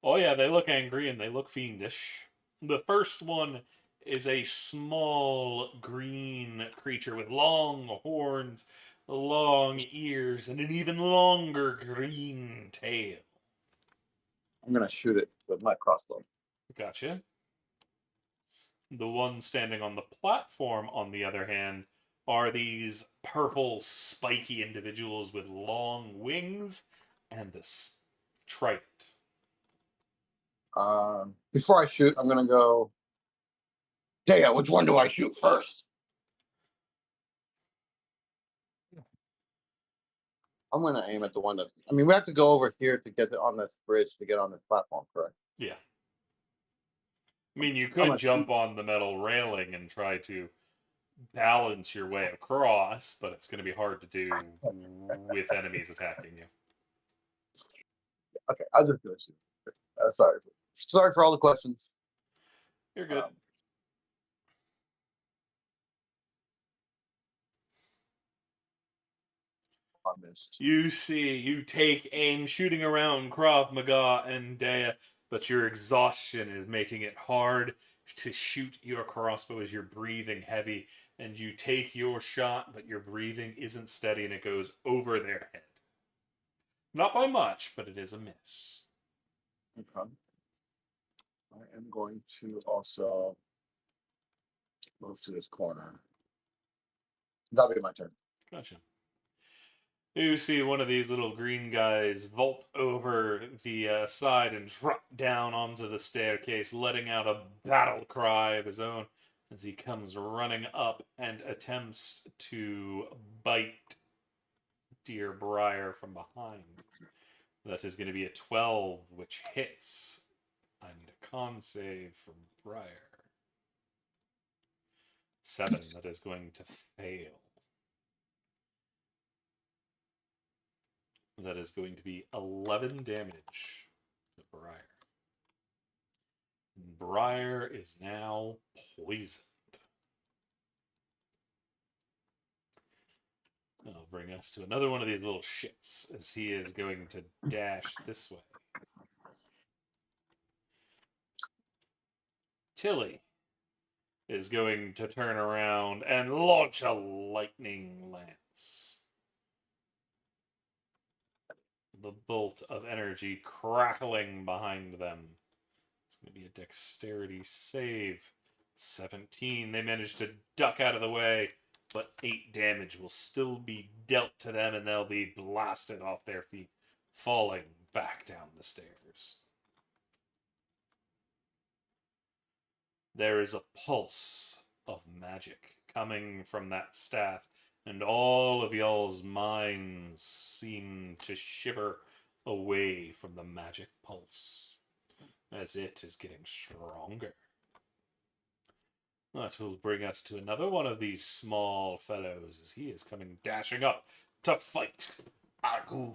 Oh yeah, they look angry and they look fiendish. The first one is a small green creature with long horns, long ears, and an even longer green tail. I'm gonna shoot it with my crossbow. Gotcha. The one standing on the platform, on the other hand, are these purple, spiky individuals with long wings and a trident. Before I shoot, I'm gonna go. Dea, which one do I shoot first? I'm gonna aim at the one that's. I mean, we have to go over here to get on this bridge to get on this platform, correct? Yeah. I mean, you I'm could gonna jump shoot. on the metal railing and try to balance your way across, but it's going to be hard to do with enemies attacking you. Okay, I'll just do it. Sorry. Sorry for all the questions. You're good. I missed. You take aim shooting around Krav Maga and Dea, but your exhaustion is making it hard to shoot your crossbow as you're breathing heavy, and you take your shot, but your breathing isn't steady and it goes over their head. Not by much, but it is a miss. Okay. I am going to also move to this corner. That'll be my turn. Gotcha. You see one of these little green guys vault over the side and drop down onto the staircase, letting out a battle cry of his own as he comes running up and attempts to bite Dear Briar from behind. That is going to be a 12, which hits. I need a con save from Briar. 7, that is going to fail. That is going to be 11 damage to Briar. And Briar is now poisoned. That'll bring us to another one of these little shits as he is going to dash this way. Tilly is going to turn around and launch a lightning lance. The bolt of energy crackling behind them. It's going to be a dexterity save. 17. They manage to duck out of the way, but 8 damage will still be dealt to them, and they'll be blasted off their feet, falling back down the stairs. There is a pulse of magic coming from that staff, and all of y'all's minds seem to shiver away from the magic pulse as it is getting stronger. That will bring us to another one of these small fellows as he is coming dashing up to fight Agu.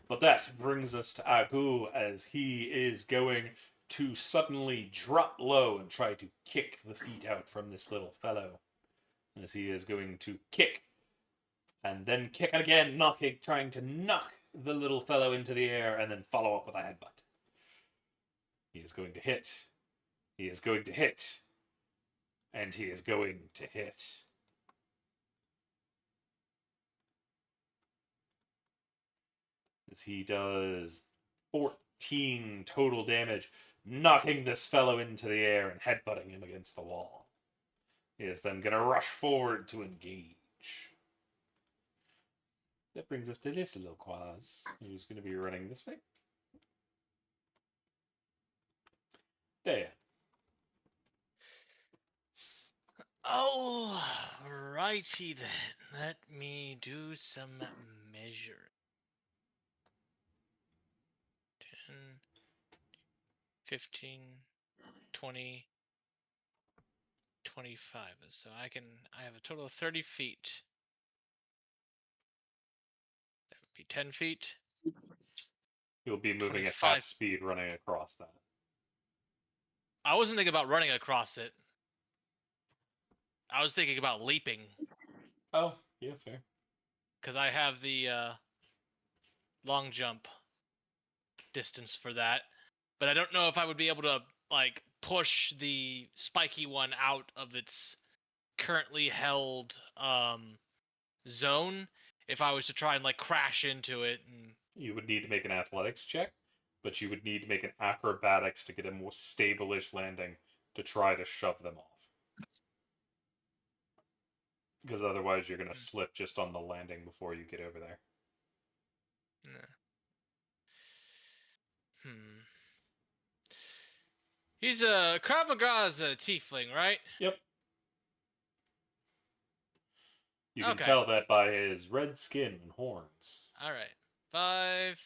But that brings us to Agu as he is going to suddenly drop low and try to kick the feet out from this little fellow. As he is going to kick and then kick again, trying to knock the little fellow into the air and then follow up with a headbutt. He is going to hit. He is going to hit. And he is going to hit. As he does 14 total damage, knocking this fellow into the air and headbutting him against the wall. He is then going to rush forward to engage. That brings us to this little quaz, who's going to be running this way. There. Oh, righty then. Let me do some measuring. 10, 15, 20, 25. So I have a total of 30 feet. That would be 10 feet. You'll be moving at 25. half speed running across that. I wasn't thinking about running across it. I was thinking about leaping. Oh, yeah, fair. Because I have the long jump distance for that. But I don't know if I would be able to like push the spiky one out of its currently held zone if I was to try and like crash into it. And You would need to make an athletics check, but you would need to make an acrobatics to get a more stable-ish landing to try to shove them off. Because otherwise you're going to slip just on the landing before you get over there. He's a Krav Maga's a tiefling, right? Yep. You can Okay. tell that by his red skin and horns. All right. 5,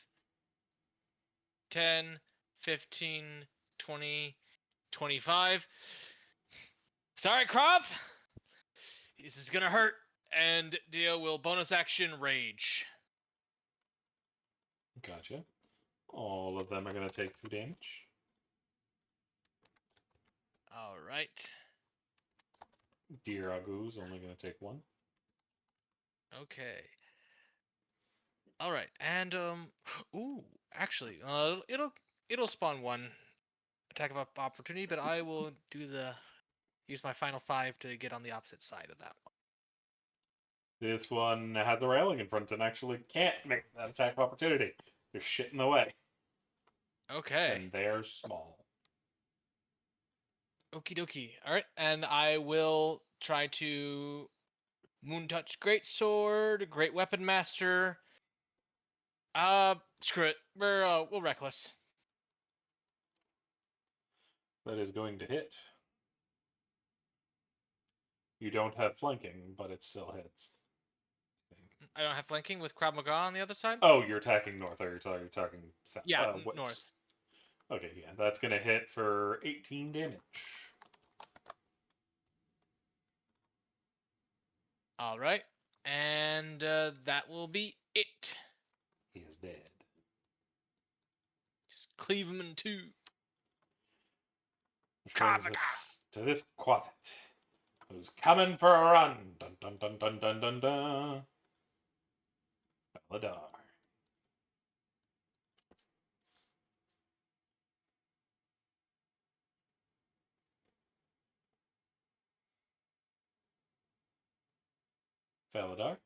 10, 15, 20, 25. Sorry, Crop. This is gonna hurt. And Dio will bonus action rage. Gotcha. All of them are going to take 2 damage. All right. Diragu's only going to take 1. Okay. All right. And ooh, actually, it'll spawn 1 attack of opportunity, but I will use my final 5 to get on the opposite side of that one. This one has a railing in front and actually can't make that attack of opportunity. There's shit in the way. Okay. And they're small. Okie dokie. All right, and I will try to Moon Touch Great Sword, Great Weapon Master. Screw it. We'll Reckless. That is going to hit. You don't have flanking, but it still hits. I don't have flanking with Krav Maga on the other side. Oh, you're attacking north, or you're talking south? Yeah, north. Okay, yeah, that's going to hit for 18 damage. All right, and that will be it. He is dead. Just cleave him in 2. Which brings us to this quartet, who's coming for a run. Dun dun dun dun dun dun dun. Faladar. Faladar.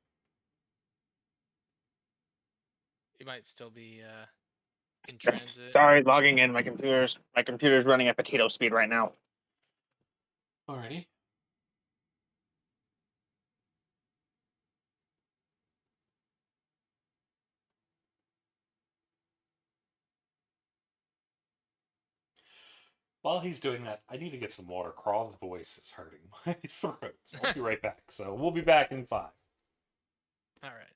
It might still be in transit. Sorry, logging in. My computer's running at potato speed right now. Alrighty. While he's doing that, I need to get some water. Crawl's voice is hurting my throat. So I'll be right back. So we'll be back in 5. All right.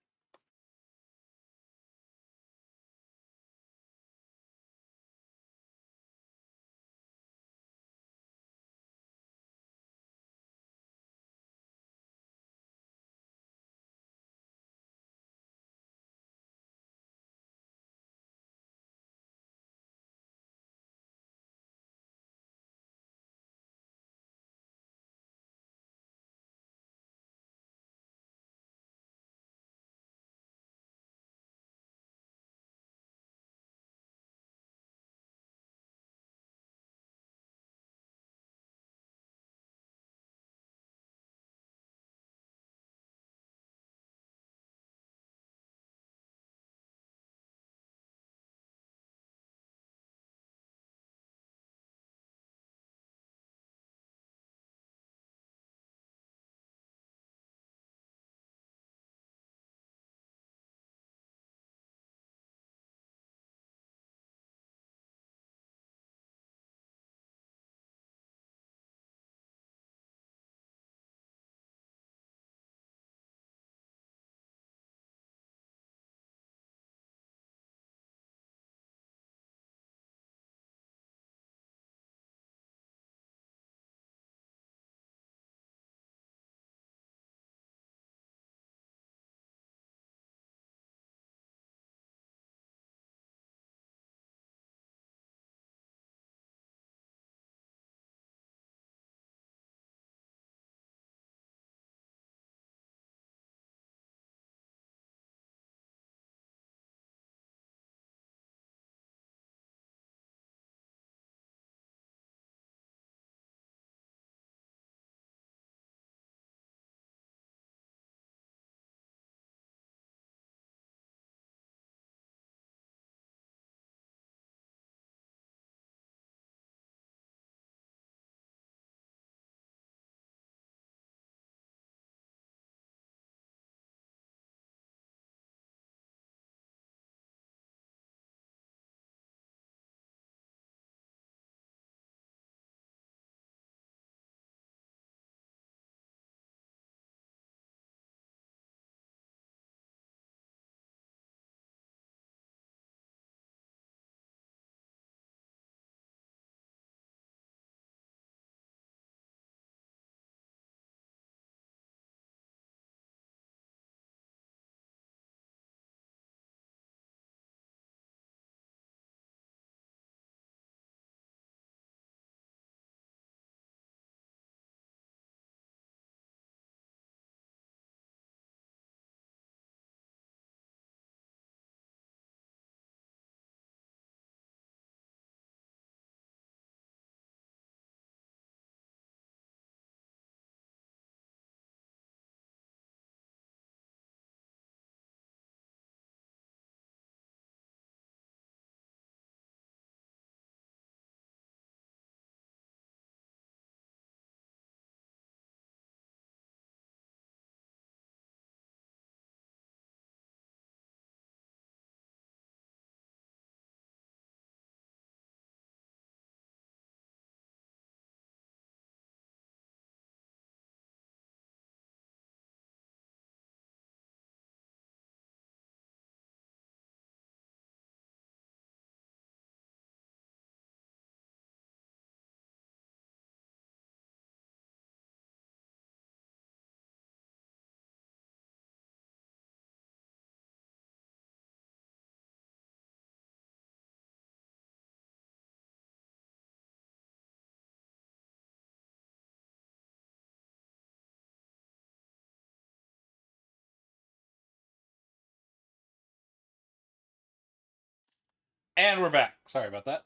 And we're back. Sorry about that.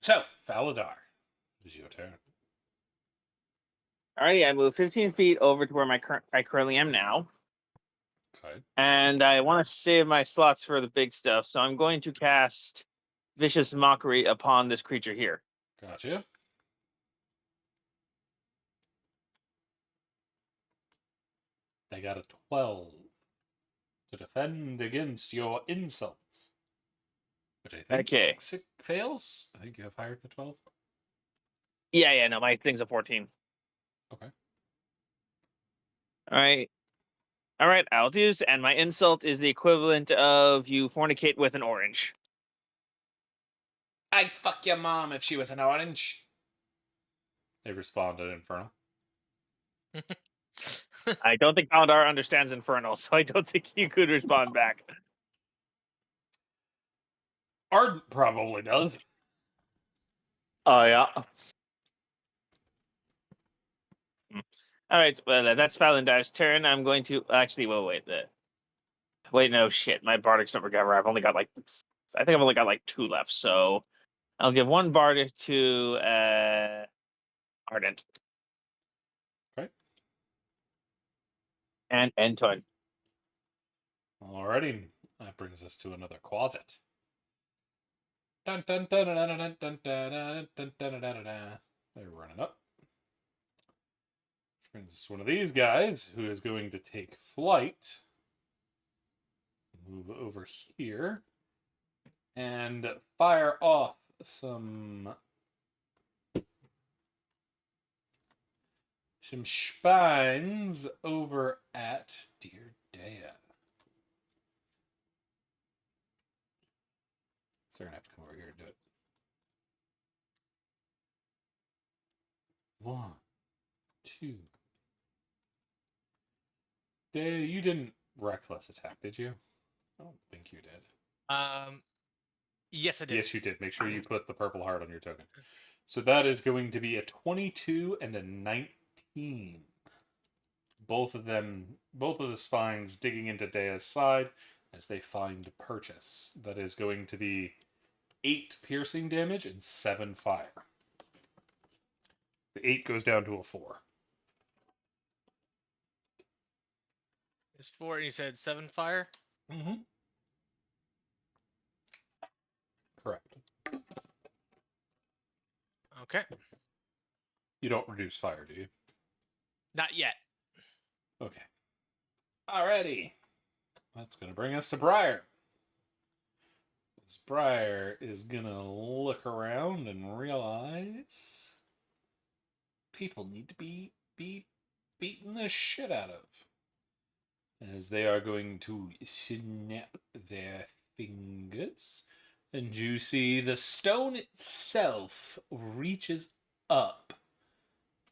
So, Faladar, it is your turn. Alrighty, I move 15 feet over to where I currently am now. Okay. And I want to save my slots for the big stuff, so I'm going to cast Vicious Mockery upon this creature here. Gotcha. They got a 12 to defend against your insults. Which I think Okay. fails. I think you have higher than 12. Yeah, no, my thing's a 14. Okay. All right, I'll do this, and my insult is the equivalent of you fornicate with an orange. I'd fuck your mom if she was an orange. They responded Infernal. I don't think Faladar understands Infernal, so I don't think he could respond back. Ardent probably does. Oh, yeah. All right, well, that's Falandar's turn. I'm going to actually. Well, wait, no shit. My Bardic's not recover. I've only got I think I've only got like 2 left. So I'll give 1 Bardic to Ardent. Okay. And Antoine. Alrighty. That brings us to another closet. Dun, dun, dun, dun, dun, dun, dun, dun, dun, dun, dun, dun, dun, dun. They're running up. Which brings us to one of these guys who is going to take flight. Move over here. And fire off some spines over at Dear Dea. So they're going to have to come over here and do it. 1, 2. Dea, you didn't reckless attack, did you? I don't think you did. Yes, I did. Yes, you did. Make sure you put the purple heart on your token. So that is going to be a 22 and a 19. Both of the spines digging into Dea's side as they find purchase. That is going to be 8 piercing damage and 7 fire. The 8 goes down to a 4. It's 4, and you said 7 fire? Mm-hmm. Correct. Okay. You don't reduce fire, do you? Not yet. Okay. Alrighty. That's going to bring us to Briar. This Briar is going to look around and realize people need to be beaten the shit out of. As they are going to snap their fingers. And you see the stone itself reaches up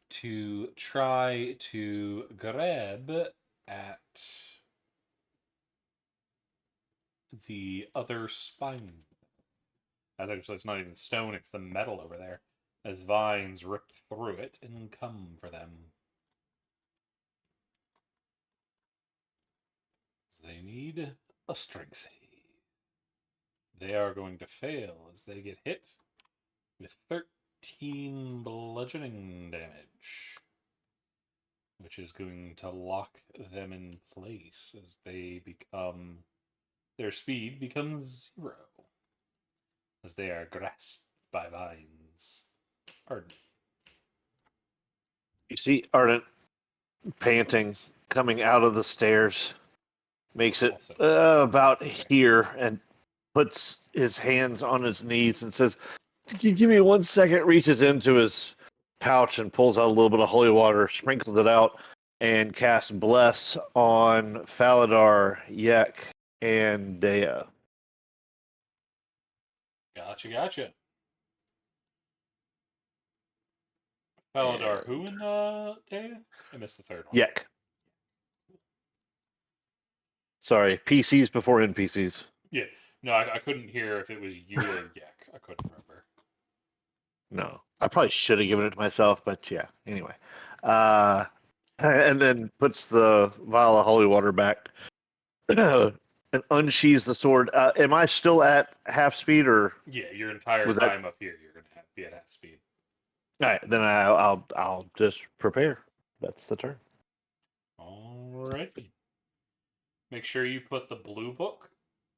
to try to grab at the other spine. Actually, it's not even stone, it's the metal over there. As vines rip through it and come for them. They need a strength save. They are going to fail as they get hit with 13 bludgeoning damage, which is going to lock them in place as their speed becomes 0 as they are grasped by vines. Ardent. You see Ardent panting, coming out of the stairs, makes it Also, about here, and puts his hands on his knees and says, give me 1 second, reaches into his pouch and pulls out a little bit of holy water, sprinkles it out, and casts Bless on Faladar, Yek, and Dea. Gotcha. Faladar, who in the day? I missed the third one. Yek. Sorry, PCs before NPCs. Yeah. No, I couldn't hear if it was you or Yek. I couldn't remember. No, I probably should have given it to myself, but yeah. Anyway, and then puts the vial of holy water back and unsheathes the sword. Am I still at half speed, or Yeah, your entire Was that- time up here, you're gonna be at half speed. all right? Then I'll just prepare. That's the turn. Alrighty. Make sure you put the blue book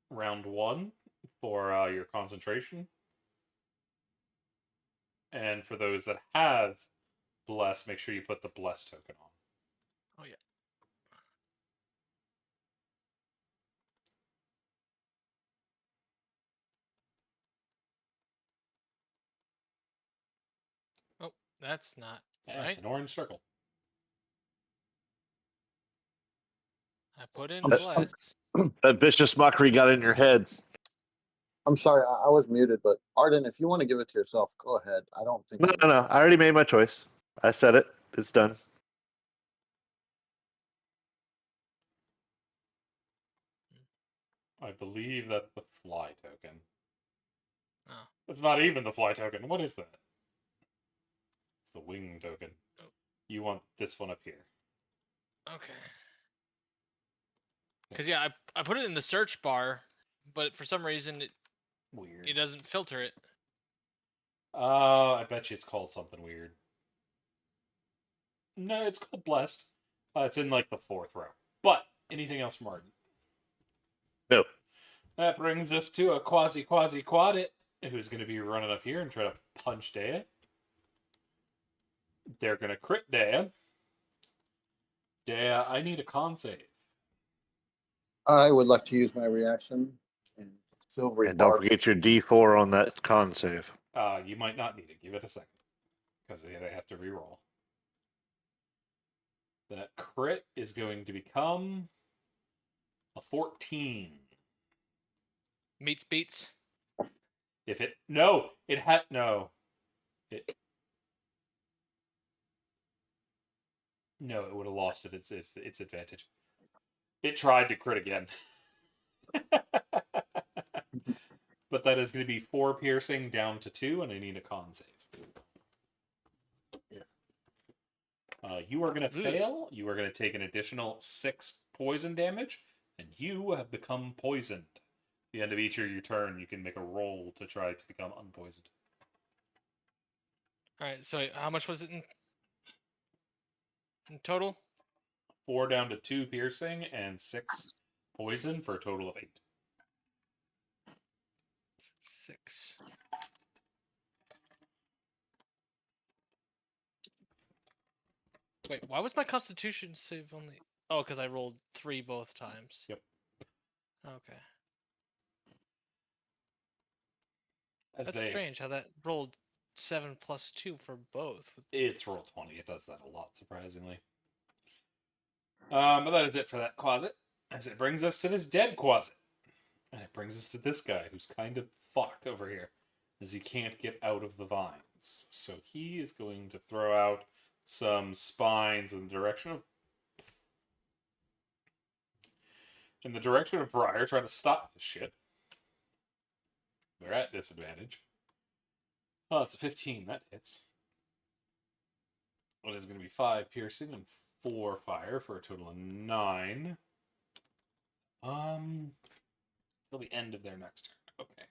round 1 for your concentration. And for those that have bless, make sure you put the bless token on. Oh yeah. Oh, that's not Yeah, right. it's an orange circle. I put in I'm bless. That vicious mockery got in your head. I'm sorry, I was muted, but Arden, if you want to give it to yourself, go ahead. I don't think. No. I already made my choice. I said it. It's done. I believe that's the fly token. Oh. It's not even the fly token. What is that? It's the wing token. Oh. You want this one up here. Okay. Because yeah, I put it in the search bar, but for some reason it Weird. doesn't filter it. I bet you it's called something weird. No, it's called blessed. It's in like the 4th row. But anything else from Arden? No. That brings us to a quad it, who's going to be running up here and try to punch Dea. They're going to crit Dea. Dea, I need a con save. I would like to use my reaction and silvery And don't barb. forget your D4 on that con save. You might not need it. Give it a second. Because they have to reroll. That crit is going to become a 14. Meets beats. If it... No! It had... No. No, it would have lost its advantage. It tried to crit again. But that is going to be 4 piercing down to 2, and I need a con save. You are going to fail. You are going to take an additional 6 poison damage, and you have become poisoned. At the end of each of your turn, you can make a roll to try to become unpoisoned. Alright, so how much was it in total? 4 down to 2 piercing and 6 poison for a total of 8. 6. Wait, why was my constitution save only... Oh, because I rolled 3 both times. Yep. Okay. As That's strange how that rolled 7 plus 2 for both. It's roll 20. It does that a lot, surprisingly. But that is it for that closet. As it brings us to this dead closet. And it brings us to this guy who's kind of fucked over here. As he can't get out of the vines. So he is going to throw out some spines in the direction of Briar, trying to stop this shit. They're at disadvantage. Oh, it's a 15. That hits. It is going to be 5 piercing and 4 fire for a total of 9. Till the end of their next turn. Okay.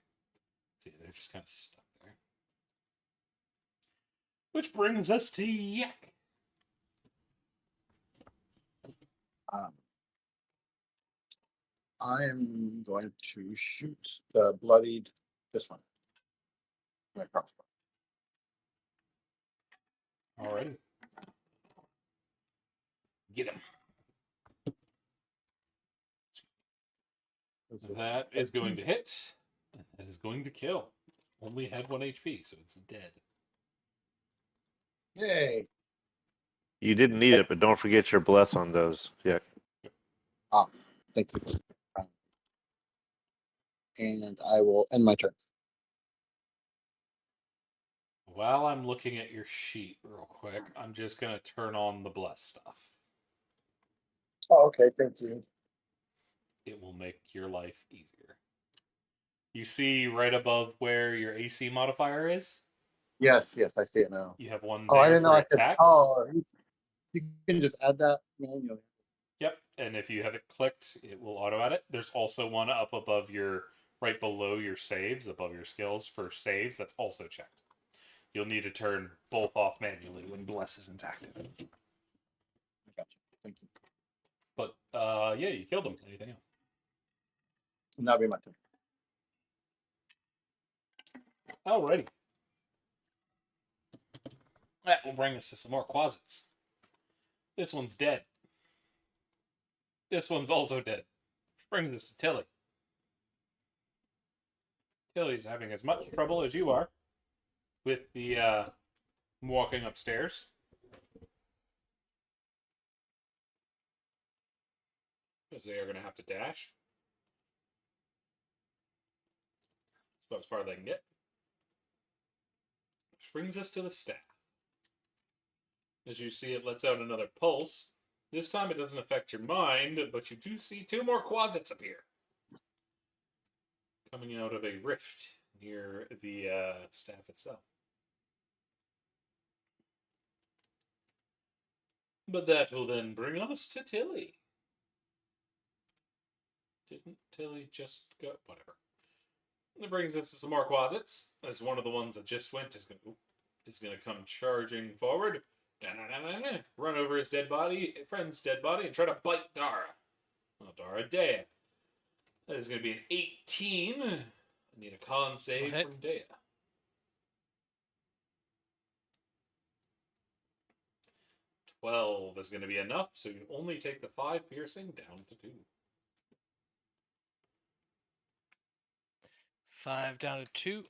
See, they're just kind of stuck there. Which brings us to Yak. I am going to shoot the bloodied. This one. My crossbow. Alrighty. Get him. That is going to hit. And that is going to kill. Only had 1 HP, so it's dead. Yay! You didn't need it, but don't forget your bless on those. Yeah. Thank you. And I will end my turn. While I'm looking at your sheet real quick, I'm just going to turn on the bless stuff. Oh, okay. Thank you. It will make your life easier. You see right above where your AC modifier is? Yes, I see it now. You have one Oh, I there didn't know for I could. attacks. Oh, you can just add that manually. Yep. And if you have it clicked, it will auto add it. There's also one up above right below your saves, above your skills for saves. That's also checked. You'll need to turn both off manually when Bless isn't active. I got you. Thank you. But yeah, you killed him. Anything else? And that'll be my turn. Alrighty. That will bring us to some more closets. This one's dead. This one's also dead. Which brings us to Tilly. Tilly's having as much trouble as you are with the walking upstairs. Because they are going to have to dash. So as far as they can get. Which brings us to the staff. As you see, it lets out another pulse. This time it doesn't affect your mind, but you do see 2 more quasits appear. Coming out of a rift near the staff itself. But that will then bring us to Tilly. Didn't Tilly just go? Whatever. That brings us to some more quasits. As one of the ones that just went is going to come charging forward. Run over his friend's dead body, and try to bite Dara. Well, Dara Dea. That is going to be an 18. I need a con save from Dea. 12 is going to be enough, so you only take the 5 piercing down to 2. 5 down to 2.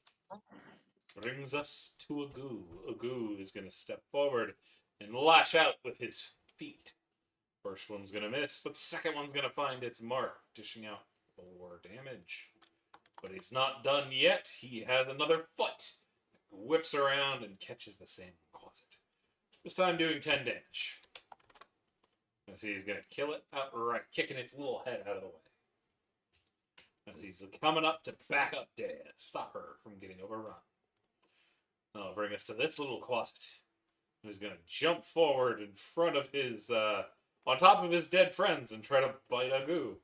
Brings us to Agu. Agu is going to step forward and lash out with his feet. First one's going to miss, but second one's going to find its mark, dishing out 4 damage. But he's not done yet. He has another foot. Whips around and catches the same closet. This time doing 10 damage. As he's going to kill it outright, kicking its little head out of the way. As he's coming up to back up Dea, stop her from getting overrun. That'll bring us to this little closet. Who's going to jump forward in front of his, on top of his dead friends and try to bite Agu.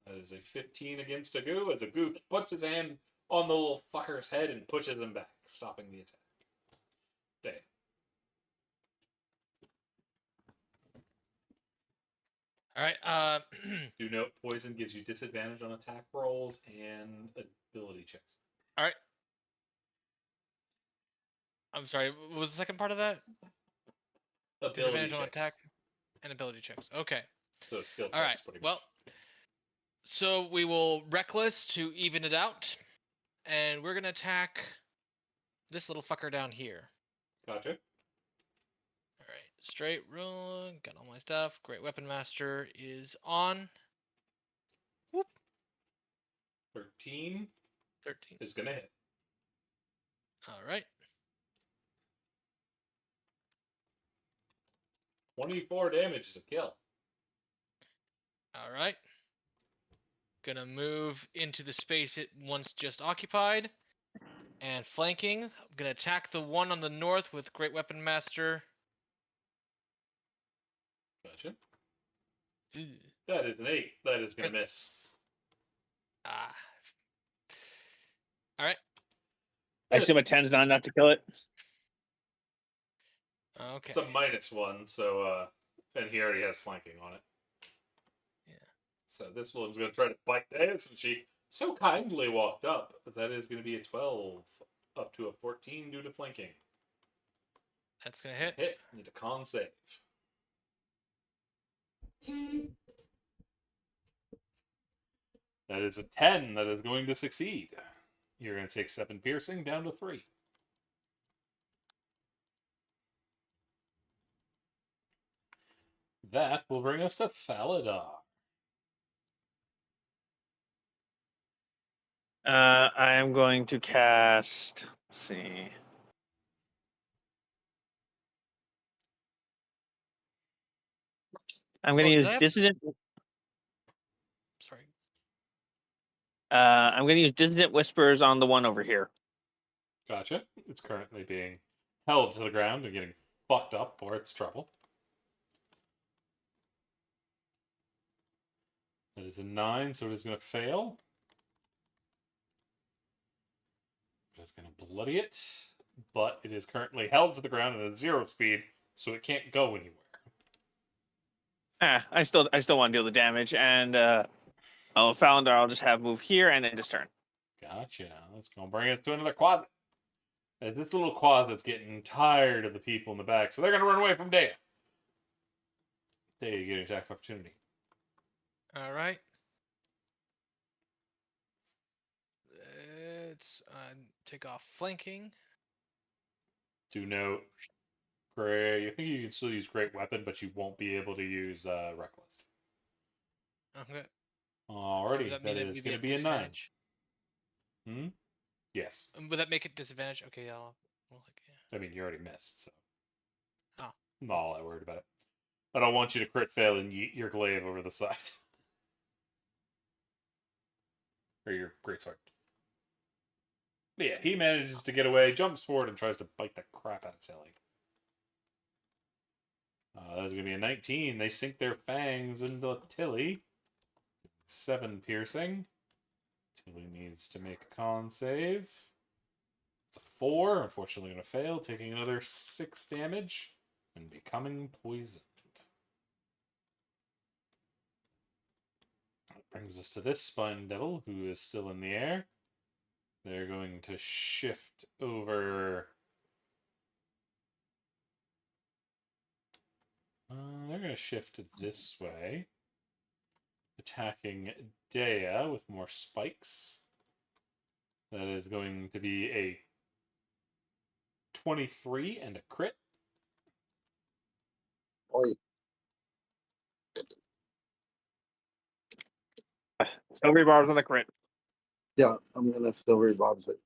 That is a 15 against Agu, as Agu puts his hand on the little fucker's head and pushes him back, stopping the attack. Dea. Alright, Do note, poison gives you disadvantage on attack rolls and ability checks. Alright. I'm sorry, what was the second part of that? Ability Disadvantage checks. on attack and ability checks. Okay. So skill checks, Alright, pretty much. well, so we will Reckless to even it out, and we're going to attack this little fucker down here. Gotcha. Alright, straight roll, got all my stuff. Great Weapon Master is on. Whoop. 13 13. is going to hit. Alright. 24 damage is a kill. Alright. Gonna move into the space it once just occupied. And flanking. I'm gonna attack the one on the north with Great Weapon Master. Gotcha. Ugh. That is an 8. That is going to miss. Ah. Alright. I assume a 10's not enough to kill it. Okay. It's a -1, so, and he already has flanking on it. Yeah. So this one's going to try to bite Dance, and she so kindly walked up. That is going to be a 12, up to a 14 due to flanking. That's gonna hit. Hit. Need a con save. That is a 10. That is going to succeed. You're going to take 7 piercing down to 3. That will bring us to Faladar. I am going to cast. Let's see. I'm going to use Dissident. Sorry. I'm going to use Dissident Whispers on the one over here. Gotcha. It's currently being held to the ground and getting fucked up for its trouble. That is a 9, so it is going to fail. It's going to bloody it, but it is currently held to the ground at a 0 speed, so it can't go anywhere. I still want to deal the damage, and Falendar I'll just have move here and end his turn. Gotcha. Let's go bring us to another closet. As this little closet's getting tired of the people in the back, so they're going to run away from Dea. Dea, you get an attack of opportunity. All right. Let's take off flanking. Do note, Gray, you think you can still use Great Weapon, but you won't be able to use Reckless. Okay. Alrighty, Does that that mean is it'd going to at be a 9. disadvantage? Yes. Would that make it disadvantage? Okay, I'll. Well, I mean, you already missed, so. Oh. I'm not all that worried about it. I don't want you to crit fail and yeet your glaive over the side. Or your greatsword. But yeah, he manages to get away, jumps forward, and tries to bite the crap out of Tilly. That's going to be a 19. They sink their fangs into Tilly. 7 piercing. Tilly needs to make a con save. It's a 4. Unfortunately going to fail, taking another 6 damage and becoming poisoned. That brings us to this Spine Devil, who is still in the air. They're going to shift over. They're going to shift this way, attacking Dea with more spikes. That is going to be a 23 and a crit. Oi. Silvery barbs on the crit. Yeah, I'm gonna still read Bob's it.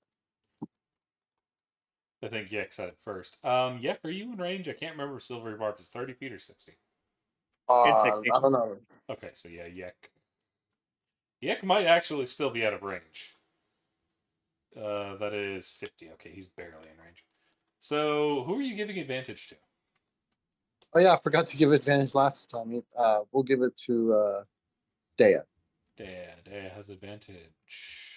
I think Yek said it first. Yek, are you in range? I can't remember if Silvery Barb is 30 feet or 60. It's 60. I don't know. Okay, so yeah, Yek. Yek might actually still be out of range. That is 50. Okay, he's barely in range. So, who are you giving advantage to? Oh yeah, I forgot to give advantage last time. We'll give it to Dea. Dea has advantage.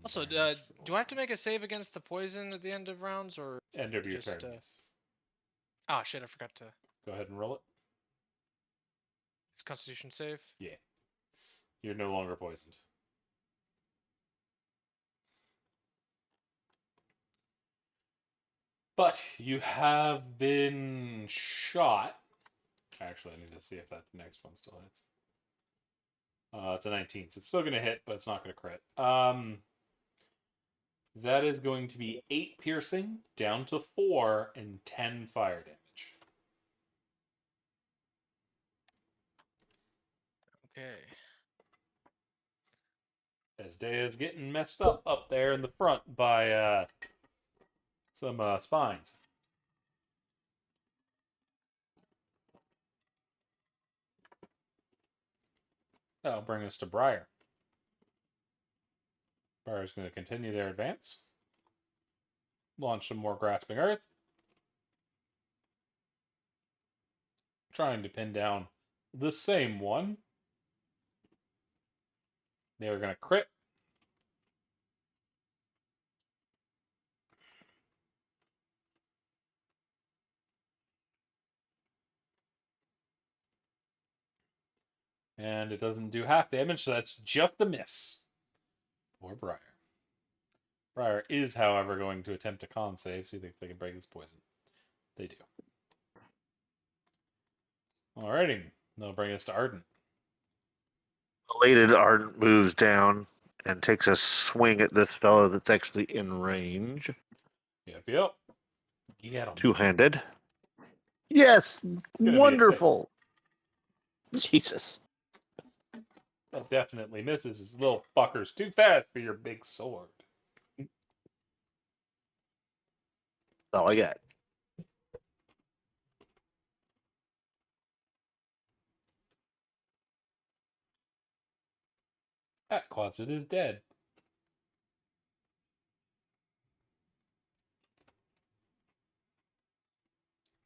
Also, do I have to make a save against the poison at the end of rounds, or End of your just, turn, yes. Oh shit! I forgot to. Go ahead and roll it. It's Constitution save. Yeah. You're no longer poisoned. But you have been shot. Actually, I need to see if that next one still hits. It's a 19, so it's still going to hit, but it's not going to crit. That is going to be 8 piercing, down to 4, and 10 fire damage. Okay. As Dea is getting messed up there in the front by some spines. That'll bring us to Briar. Briar's going to continue their advance. Launch some more Grasping Earth. Trying to pin down the same one. They were going to crit. And it doesn't do half damage, so that's just a miss for Briar. Briar is, however, going to attempt a con save, see if they can break this poison. They do. Alrighty. They'll bring us to Ardent. Elated Ardent moves down and takes a swing at this fellow that's actually in range. Yep. Get him. Two-handed. Yes! Wonderful! Jesus. That definitely misses. This little fucker's too fast for your big sword. That's all I got. That Quonset is dead.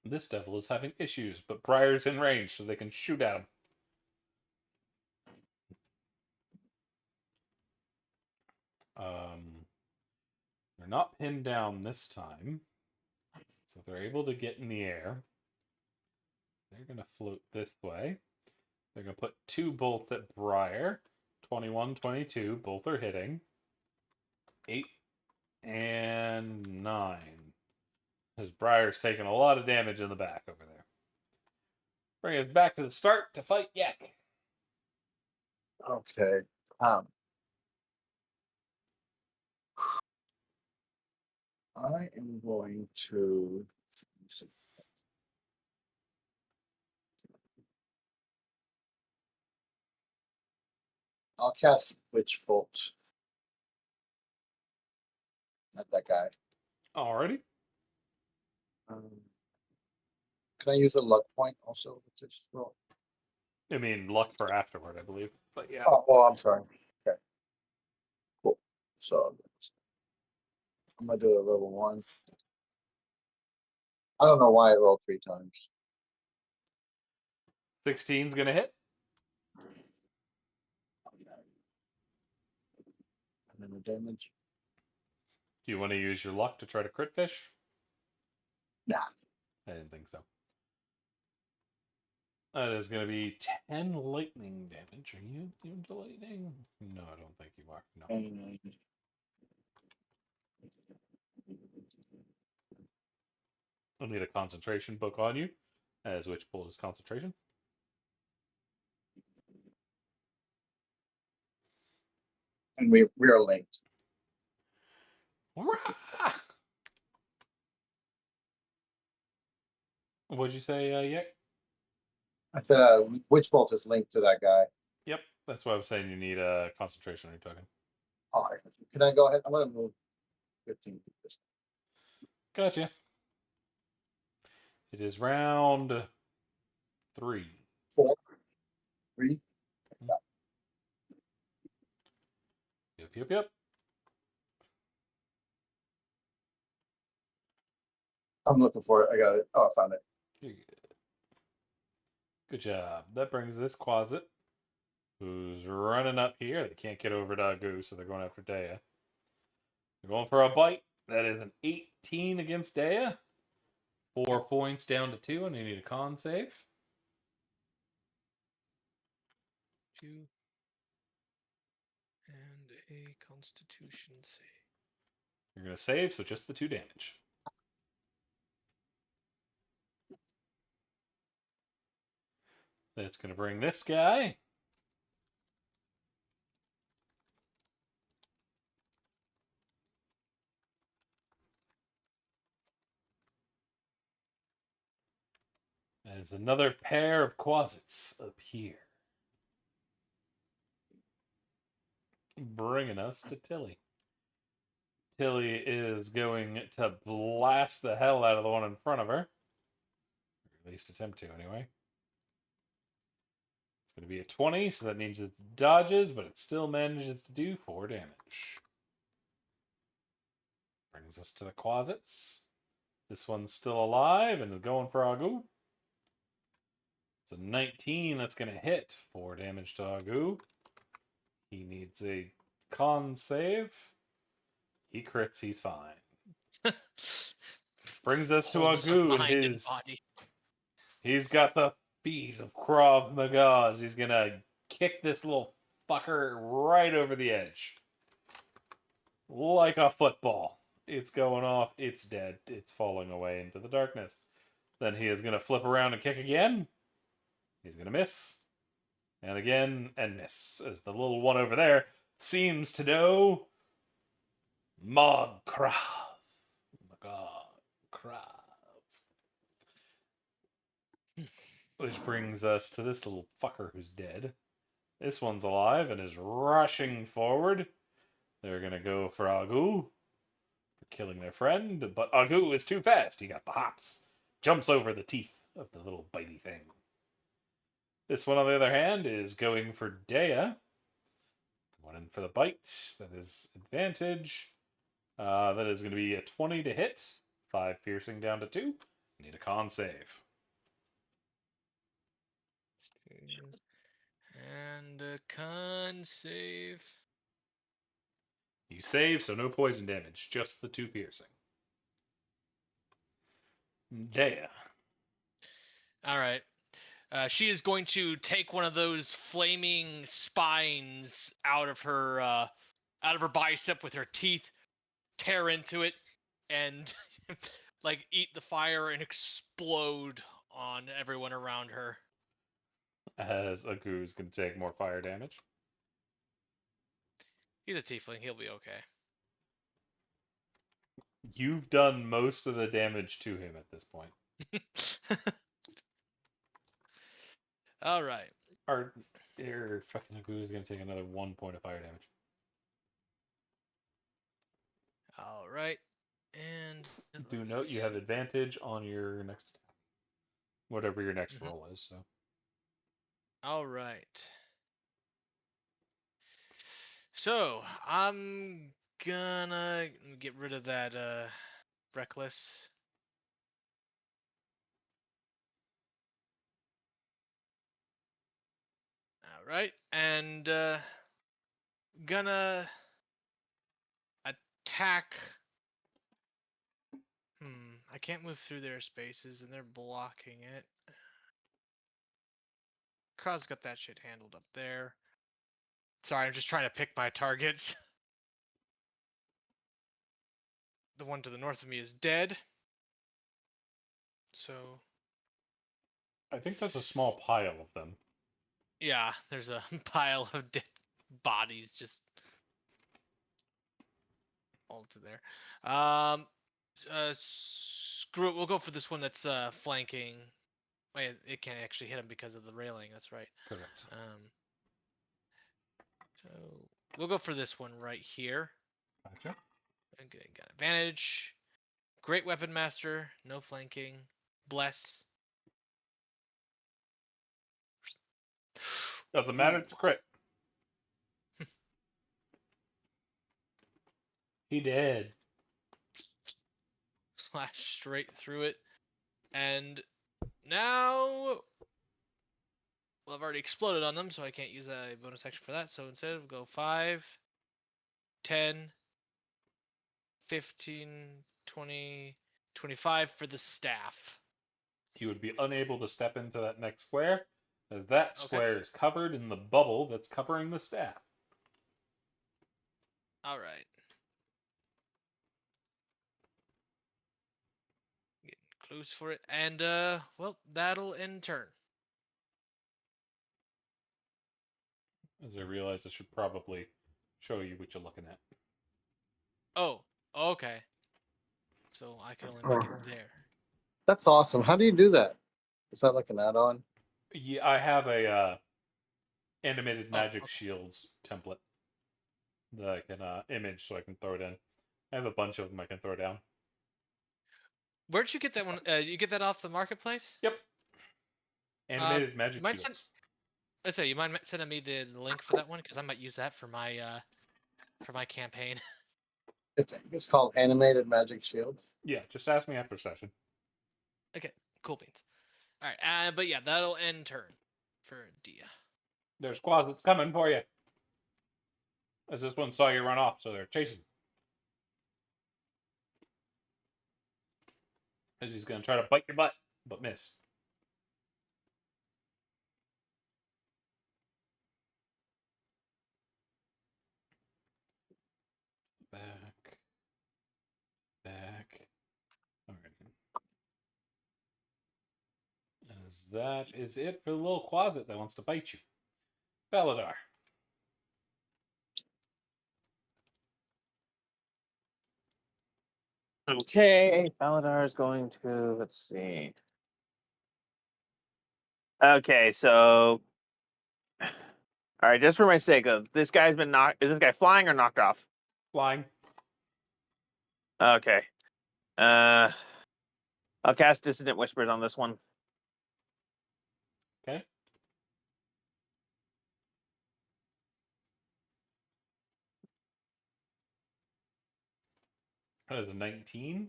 This devil is having issues, but Briar's in range, so they can shoot at him. They're not pinned down this time. So they're able to get in the air. They're going to float this way. They're going to put 2 bolts at Briar. 21, 22. Both are hitting. 8 and 9. His Briar's taking a lot of damage in the back over there. Bring us back to the start to fight Yak. Okay. I am going to. Let me see. I'll cast Witch Bolt at that guy. Alrighty. Can I use a luck point also with this roll? I mean, luck for afterward, I believe. But yeah. Oh, well, I'm sorry. Okay. Cool. So I'm gonna do a level 1. I don't know why I rolled 3 times. 16's going to hit. And then the damage. Do you want to use your luck to try to crit fish? Nah. I didn't think so. That is going to be 10 lightning damage. Are you immune to lightning? No, I don't think you are. No. I'll need a concentration book on you, as which pull is concentration. And we are linked. What'd you say, Yak? I said, Witch Bolt is linked to that guy. Yep, that's why I was saying you need a concentration on your token. All right. Can I go ahead? I'm gonna move 15 feet. Gotcha. It is round 3. 4, 3. Yep. I'm looking for it. I got it. Oh, I found it. You're good. Good job. That brings this Quasit, who's running up here. They can't get over to Agu, so they're going after Dea. They're going for a bite. That is an 18 against Dea. 4 points down to 2, and you need a con save. 2. And a Constitution save. You're going to save, so just the 2 damage. That's going to bring this guy. As another pair of Quasits appear. Bringing us to Tilly. Tilly is going to blast the hell out of the one in front of her. Or at least attempt to, anyway. It's going to be a 20, so that means it dodges, but it still manages to do 4 damage. Brings us to the Quasits. This one's still alive and is going for Agu. It's a 19, that's going to hit. 4 damage to Agu. He needs a con save. He crits, he's fine. Which brings us to Wholeness of Agu and mind and his... body. He's got the feet of Krav Maga. He's going to kick this little fucker right over the edge. Like a football. It's going off. It's dead. It's falling away into the darkness. Then he is going to flip around and kick again. He's going to miss. And again, and miss. As the little one over there seems to know Mog Krav. Which brings us to this little fucker who's dead. This one's alive and is rushing forward. They're going to go for Agu. For killing their friend. But Agu is too fast. He got the hops. Jumps over the teeth of the little bitey thing. This one, on the other hand, is going for Dea. Going in for the bite. That is advantage. That is going to be a 20 to hit. 5 piercing down to 2. Need a con save. And a con save. You save, so no poison damage, just the 2 piercing. Dea. All right. She is going to take one of those flaming spines out of her bicep with her teeth, tear into it, and like eat the fire and explode on everyone around her. As Aku's going to take more fire damage. He's a tiefling. He'll be okay. You've done most of the damage to him at this point. All right. Your fucking Aku is going to take another 1 point of fire damage. All right. And Do note you have advantage on your next attack. Whatever your next roll is, so. All right. So I'm gonna get rid of that reckless. All right, and gonna attack. I can't move through their spaces, and they're blocking it. Kraz got that shit handled up there. Sorry, I'm just trying to pick my targets. The one to the north of me is dead. So. I think that's a small pile of them. Yeah, there's a pile of dead bodies just all to there. Screw it. We'll go for this one that's flanking. Wait, it can't actually hit him because of the railing. That's right. Correct. So we'll go for this one right here. Gotcha. Okay, got advantage. Great weapon master. No flanking. Bless. Doesn't matter, it's crit. He did. Slash straight through it. And now, well, I've already exploded on them, so I can't use a bonus action for that. So instead, we'll go 5, 10, 15, 20, 25 for the staff. You would be unable to step into that next square, as that Okay. square is covered in the bubble that's covering the staff. All right. Getting close for it. And, well, that'll end turn. As I realize I should probably show you what you're looking at. Oh, okay. So I can only make it there. That's awesome. How do you do that? Is that like an add-on? Yeah, I have a animated Oh, magic okay. shields template that I can image so I can throw it in. I have a bunch of them I can throw down. Where'd you get that one? You get that off the marketplace? Yep. Animated magic might shields. Let's say you mind sending me the link for that one because I might use that for my campaign. It's called animated magic shields. Yeah, just ask me after session. Okay, cool beans. All right, but yeah, that'll end turn for Dia. There's closets coming for you. As this one saw you run off, so they're chasing. As he's going to try to bite your butt, but miss. Back. Alright. As that is it for the little closet that wants to bite you. Faladar. Okay, Baladar is going to, let's see. Okay, so all right, just for my sake of this guy's been knocked. Is this guy flying or knocked off? Flying. Okay. I'll cast Dissonant Whispers on this one. Okay. That is a 19.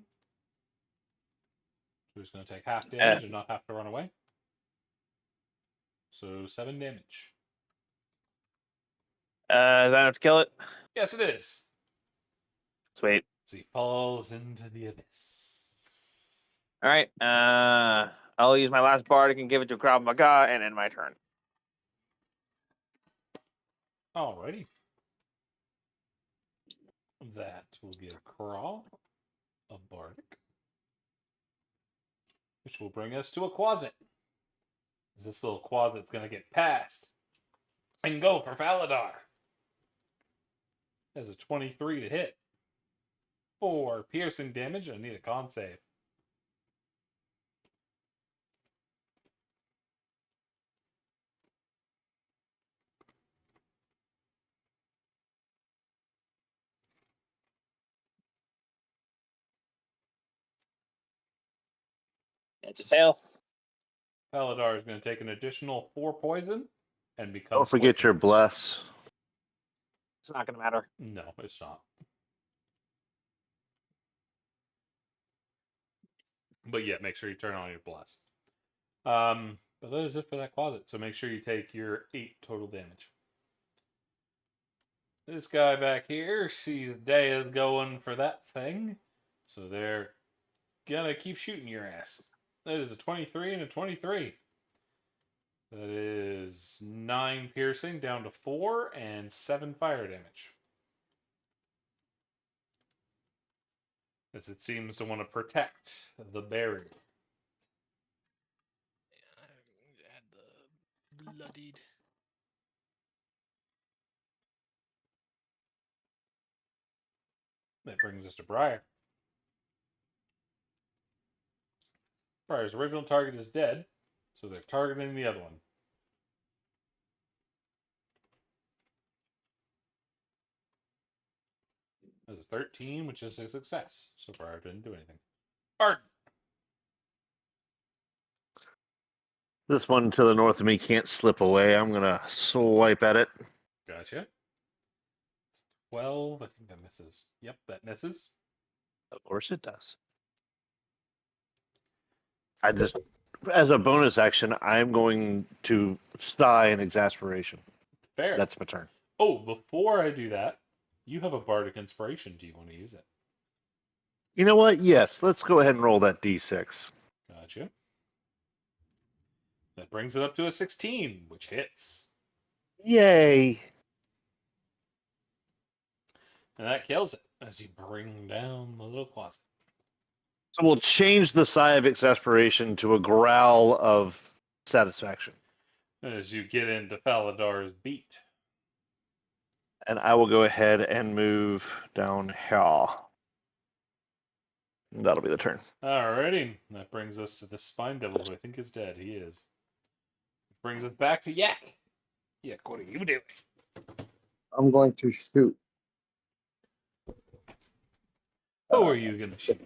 So he's going to take half damage and not have to run away. So 7 damage. Is that enough to kill it? Yes, it is. Sweet. As he falls into the abyss. All right. I'll use my last bardic and give it to Krav Maga and end my turn. Alrighty. That will give Kral a bardic, which will bring us to a Quasit. This little Quasit's going to get past and go for Faladar. There's a 23 to hit. 4 piercing damage. I need a con save. It's a fail. Faladar is going to take an additional 4 poison and become Don't forget your poisoned. bless. It's not going to matter. No, it's not. But yeah, make sure you turn on your bless. But that is it for that Quasit. So make sure you take your 8 total damage. This guy back here sees Dea's going for that thing. So they're gonna keep shooting your ass. That is a 23 and a 23. That is 9 piercing down to 4 and 7 fire damage. As it seems to want to protect the barrier. Add the bloodied. That brings us to Briar. Briar's original target is dead, so they're targeting the other one. That's a 13, which is a success. So Briar didn't do anything. Art! This one to the north of me can't slip away. I'm going to swipe at it. Gotcha. It's 12. I think that misses. Yep, that misses. Of course it does. I just, as a bonus action, I'm going to sigh in exasperation. Fair. That's my turn. Oh, before I do that, you have a bardic inspiration. Do you want to use it? You know what? Yes, let's go ahead and roll that d6. Gotcha. That brings it up to a 16, which hits. Yay. And that kills it as you bring down the little closet. So we'll change the sigh of exasperation to a growl of satisfaction. As you get into Faladar's beat. And I will go ahead and move down here. That'll be the turn. Alrighty. That brings us to the Spine Devil, who I think is dead. He is. Brings us back to Yak. Yak, what are you doing? I'm going to shoot. Who are you going to shoot?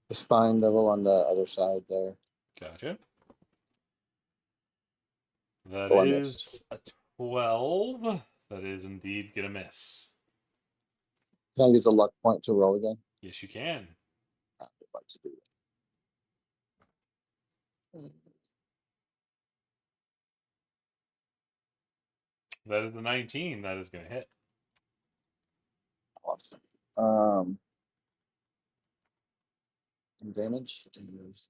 The spine devil on the other side there. Gotcha. That Oh, I is missed. a 12. That is indeed going to miss. Can I use a luck point to roll again? Yes, you can. I would like to do that. That is the 19. That is going to hit. Awesome. Damage is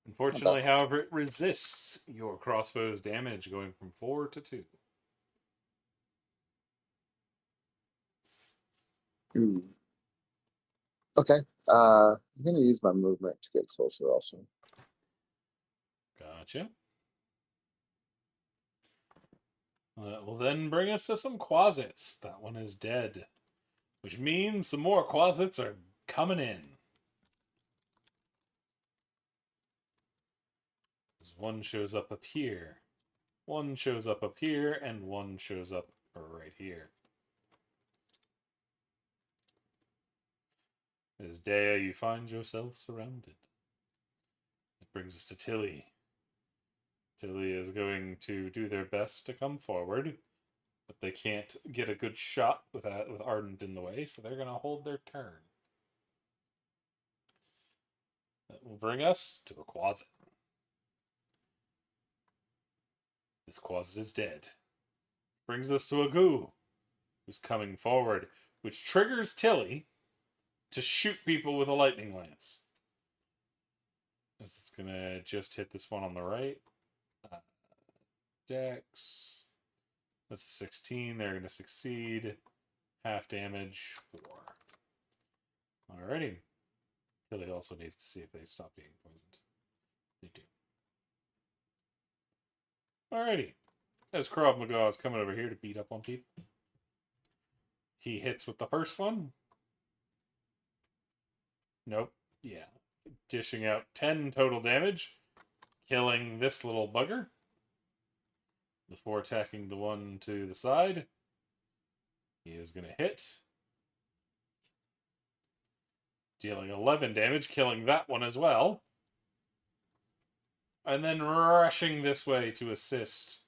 Unfortunately, however, it resists your crossbow's damage, going from 4 to 2. Ooh. Okay. I'm gonna use my movement to get closer also. Gotcha. That will then bring us to some Quasits. That one is dead. Which means some more Quasits are coming in. One shows up here. One shows up here, and one shows up right here. As Dea, you find yourself surrounded. It brings us to Tilly. Tilly is going to do their best to come forward, but they can't get a good shot with Ardent in the way, so they're going to hold their turn. That will bring us to a Quasit. This Quasit is dead. Brings us to a Goo, who's coming forward which triggers Tilly to shoot people with a lightning lance. It's gonna just hit this one on the right. Dex. That's a 16. They're gonna succeed. Half damage. 4. Alrighty. Tilly also needs to see if they stop being poisoned. They do. Alrighty. As Krav Maga is coming over here to beat up on people. He hits with the first one. Nope. Yeah. Dishing out 10 total damage. Killing this little bugger. Before attacking the one to the side. He is going to hit. Dealing 11 damage, killing that one as well. And then rushing this way to assist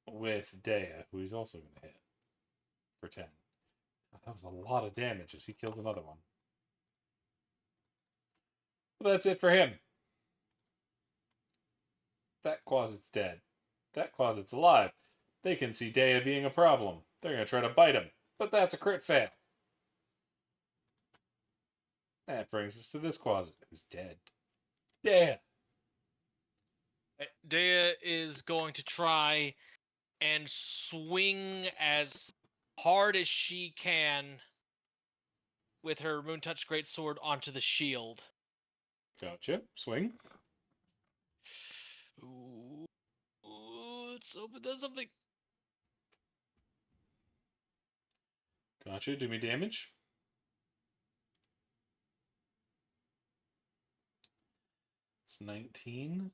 with Dea, who he's also going to hit for 10. That was a lot of damage as he killed another one. But that's it for him. That Quasit's dead. That Quasit's alive. They can see Dea being a problem. They're going to try to bite him. But that's a crit fail. That brings us to this Quasit, who's dead. Dea. Dea is going to try and swing as hard as she can with her Moontouch Greatsword onto the shield. Gotcha. Swing. Ooh, let's hope it does something. Gotcha. Do me damage. It's 19.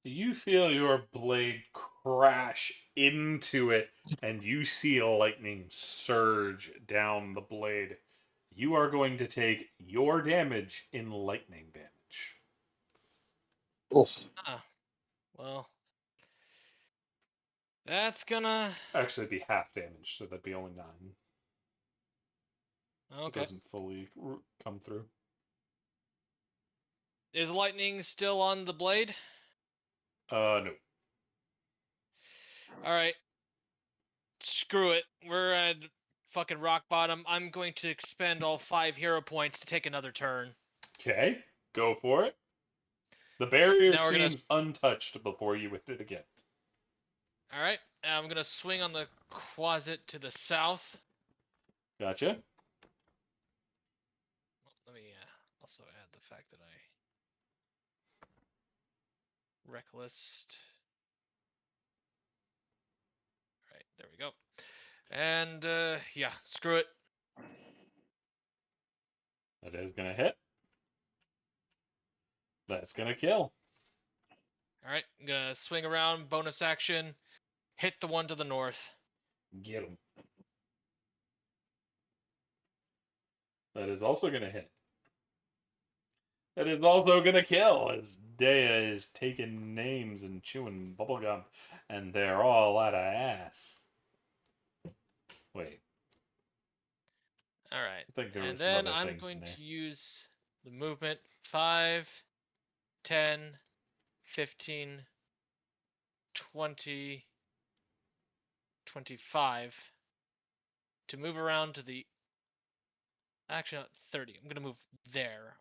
You feel your blade crash into it, and you see lightning surge down the blade. You are going to take your damage in lightning damage. Oof. Well, that's gonna... Actually, it'd be half damage, so that'd be only 9. Okay. It doesn't fully come through. Is lightning still on the blade? No. Alright. Screw it. We're at fucking rock bottom. I'm going to expend all 5 hero points to take another turn. Okay, go for it. The barrier Now we're gonna- seems untouched before you hit it again. Alright. I'm gonna swing on the Quasit to the south. Gotcha. Let me also add the fact that I reckless. Alright, there we go. And yeah, screw it. That is gonna hit. That's gonna kill. Alright, I'm gonna swing around, bonus action, hit the one to the north. Get him. That is also gonna hit. That is also gonna kill, as Dea is taking names and chewing bubblegum, and they're all out of ass. Wait. Alright. I think there And was some then other I'm things going in there. to use the movement 5, 10, 15, 20, 25 to move around to the... Actually, not 30. I'm going to move there.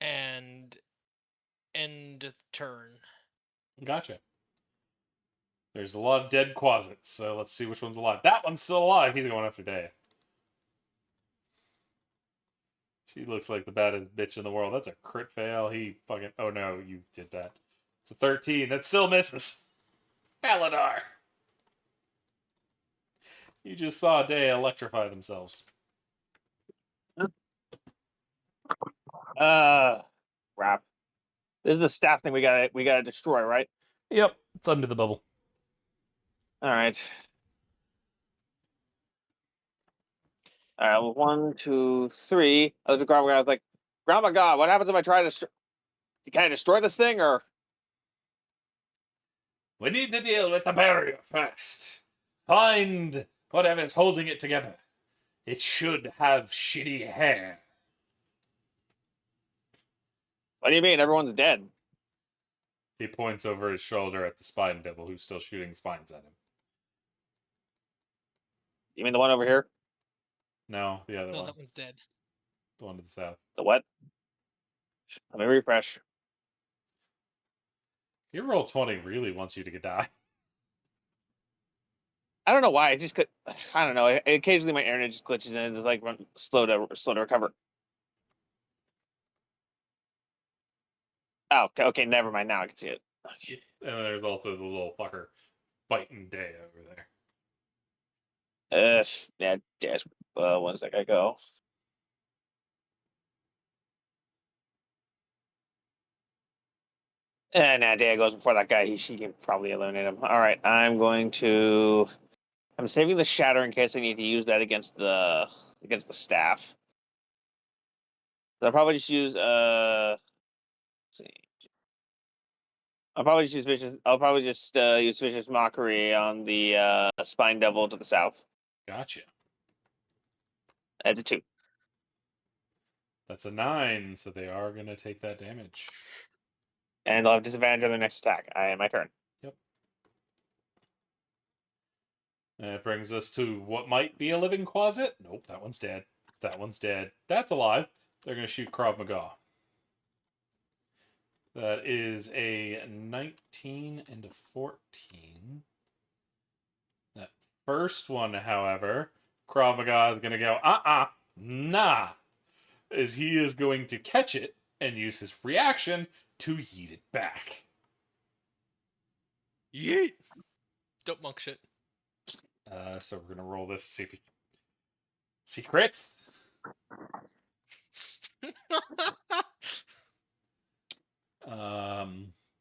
And end turn. Gotcha. There's a lot of dead Quasits, so let's see which one's alive. That one's still alive. He's going after Dea. She looks like the baddest bitch in the world. That's a crit fail. He fucking... Oh, no, you did that. It's a 13. That still misses. Paladar. You just saw Dea electrify themselves. Crap. This is the staff thing we gotta destroy, right? Yep, it's under the bubble. All right. All right. Well, 1, 2, 3. I was I was like, "Grandma God, what happens if I try to? Can I destroy this thing or?" We need to deal with the barrier first. Find whatever's holding it together. It should have shitty hair. What do you mean? Everyone's dead. He points over his shoulder at the spine devil who's still shooting spines at him. You mean the one over here? No, the other No, one. that one's dead. The one to the south. The what? Let me refresh. Your roll 20 really wants you to die. I don't know why. I just could. I don't know. Occasionally my internet just glitches and it's like slow to recover. Oh, okay. Never mind. Now I can see it. Okay. And there's also the little fucker biting Day over there. Yeah. Dash. 1 sec. I go. And now Daya goes before that guy. She can probably eliminate him. All right. I'm saving the shatter in case I need to use that against the staff. So I'll probably just use let's see. I'll probably just use use vicious mockery on the spine devil to the south. Gotcha. That's a 2. That's a 9, so they are going to take that damage. And they'll have disadvantage on their next attack. My turn. Yep. And it brings us to what might be a living closet. Nope, that one's dead. That one's dead. That's alive. They're going to shoot Krav Maga. That is a 19 and a 14. That first one, however, Krav Maga is going to go, nah. As he is going to catch it and use his reaction to yeet it back. Yeet! Don't monk shit. So we're going to roll this, see if he secrets.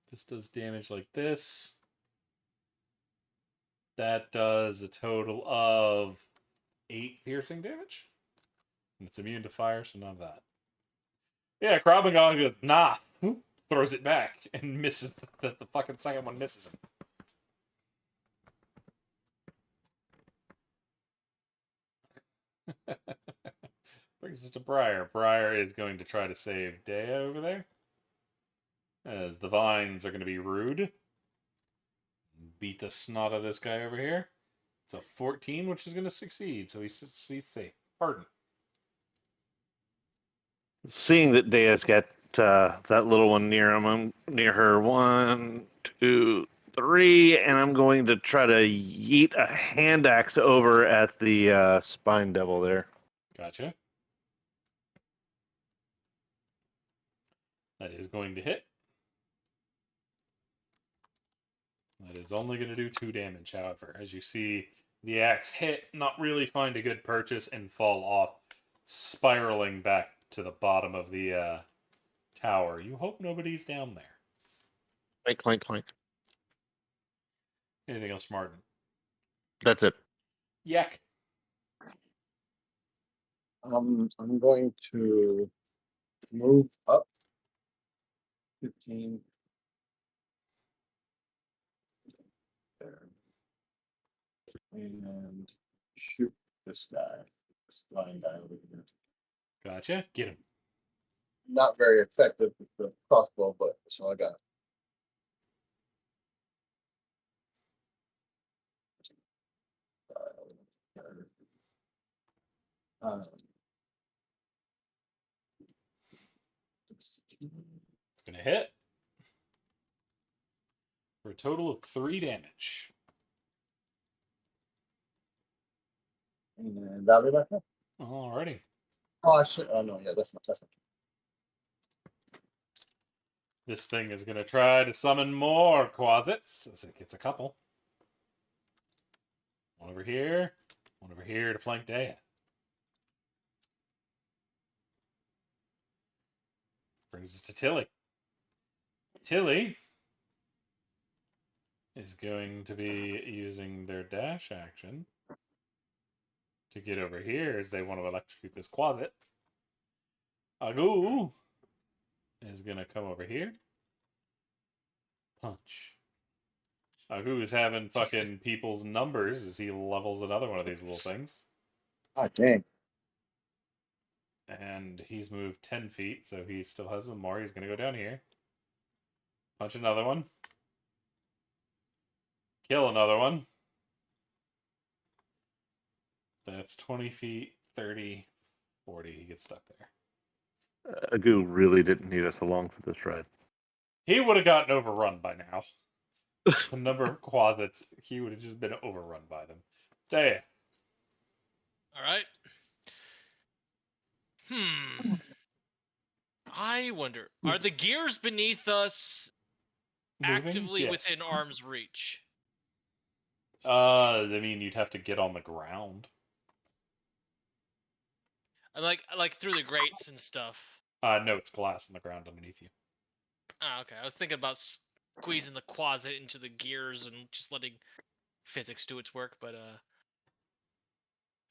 This does damage like this. That does a total of 8 piercing damage. And it's immune to fire, so none of that. Yeah, Krav Maga goes, nah. Throws it back and misses the fucking second one misses him. Brings us to Briar. Briar is going to try to save Dea over there. As the vines are going to be rude. Beat the snot of this guy over here. It's a 14, which is going to succeed. So he's safe. Pardon. Seeing that Dea's got that little one near him, I'm near her. 1, 2, 3, and I'm going to try to yeet a hand axe over at the spine devil there. Gotcha. That is going to hit. That is only going to do 2 damage, however. As you see the axe hit, not really find a good purchase, and fall off, spiraling back to the bottom of the tower. You hope nobody's down there. Clank, clank, clank. Anything else, Martin? That's it. Yak. I'm going to move up 15. There. And shoot this guy, this blind guy over here. Gotcha. Get him. Not very effective with the crossbow, but that's all I got. Um, It's going to hit. For a total of 3 damage. and that'll be my turn. Alrighty. Oh, I should. Oh no, yeah, that's not. This thing is going to try to summon more quasits. As it gets a couple. One over here to flank Dea. Brings us to Tilly. Tilly is going to be using their dash action to get over here as they want to electrocute this quasit. Agoo is going to come over here. Punch. Agoo is having fucking people's numbers as he levels another one of these little things. Oh dang! And he's moved 10 feet, so he still has some more. He's going to go down here. Punch another one. Kill another one. That's 20 feet, 30, 40. He gets stuck there. Agu really didn't need us along for this ride. He would have gotten overrun by now. The number of quasits, he would have just been overrun by them. There. All right. I wonder, are the gears beneath us Moving? actively Yes. within arm's reach? I mean, you'd have to get on the ground. And like through the grates and stuff. No, it's glass on the ground underneath you. Ah, okay. I was thinking about squeezing the quasit into the gears and just letting physics do its work, but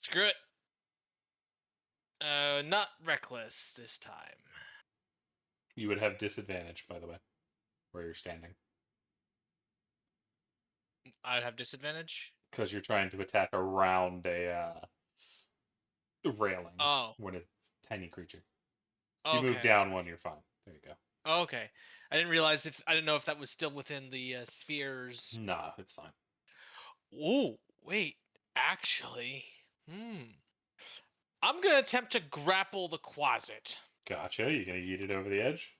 screw it. Not reckless this time. You would have disadvantage, by the way, where you're standing. I'd have disadvantage. Because you're trying to attack around a railing. Oh. When a tiny creature. Okay. You move down one, you're fine. There you go. Okay. I didn't realize I didn't know if that was still within the spheres. Nah, it's fine. Ooh, wait. Actually, I'm gonna attempt to grapple the quasit. Gotcha. You gonna yeet it over the edge?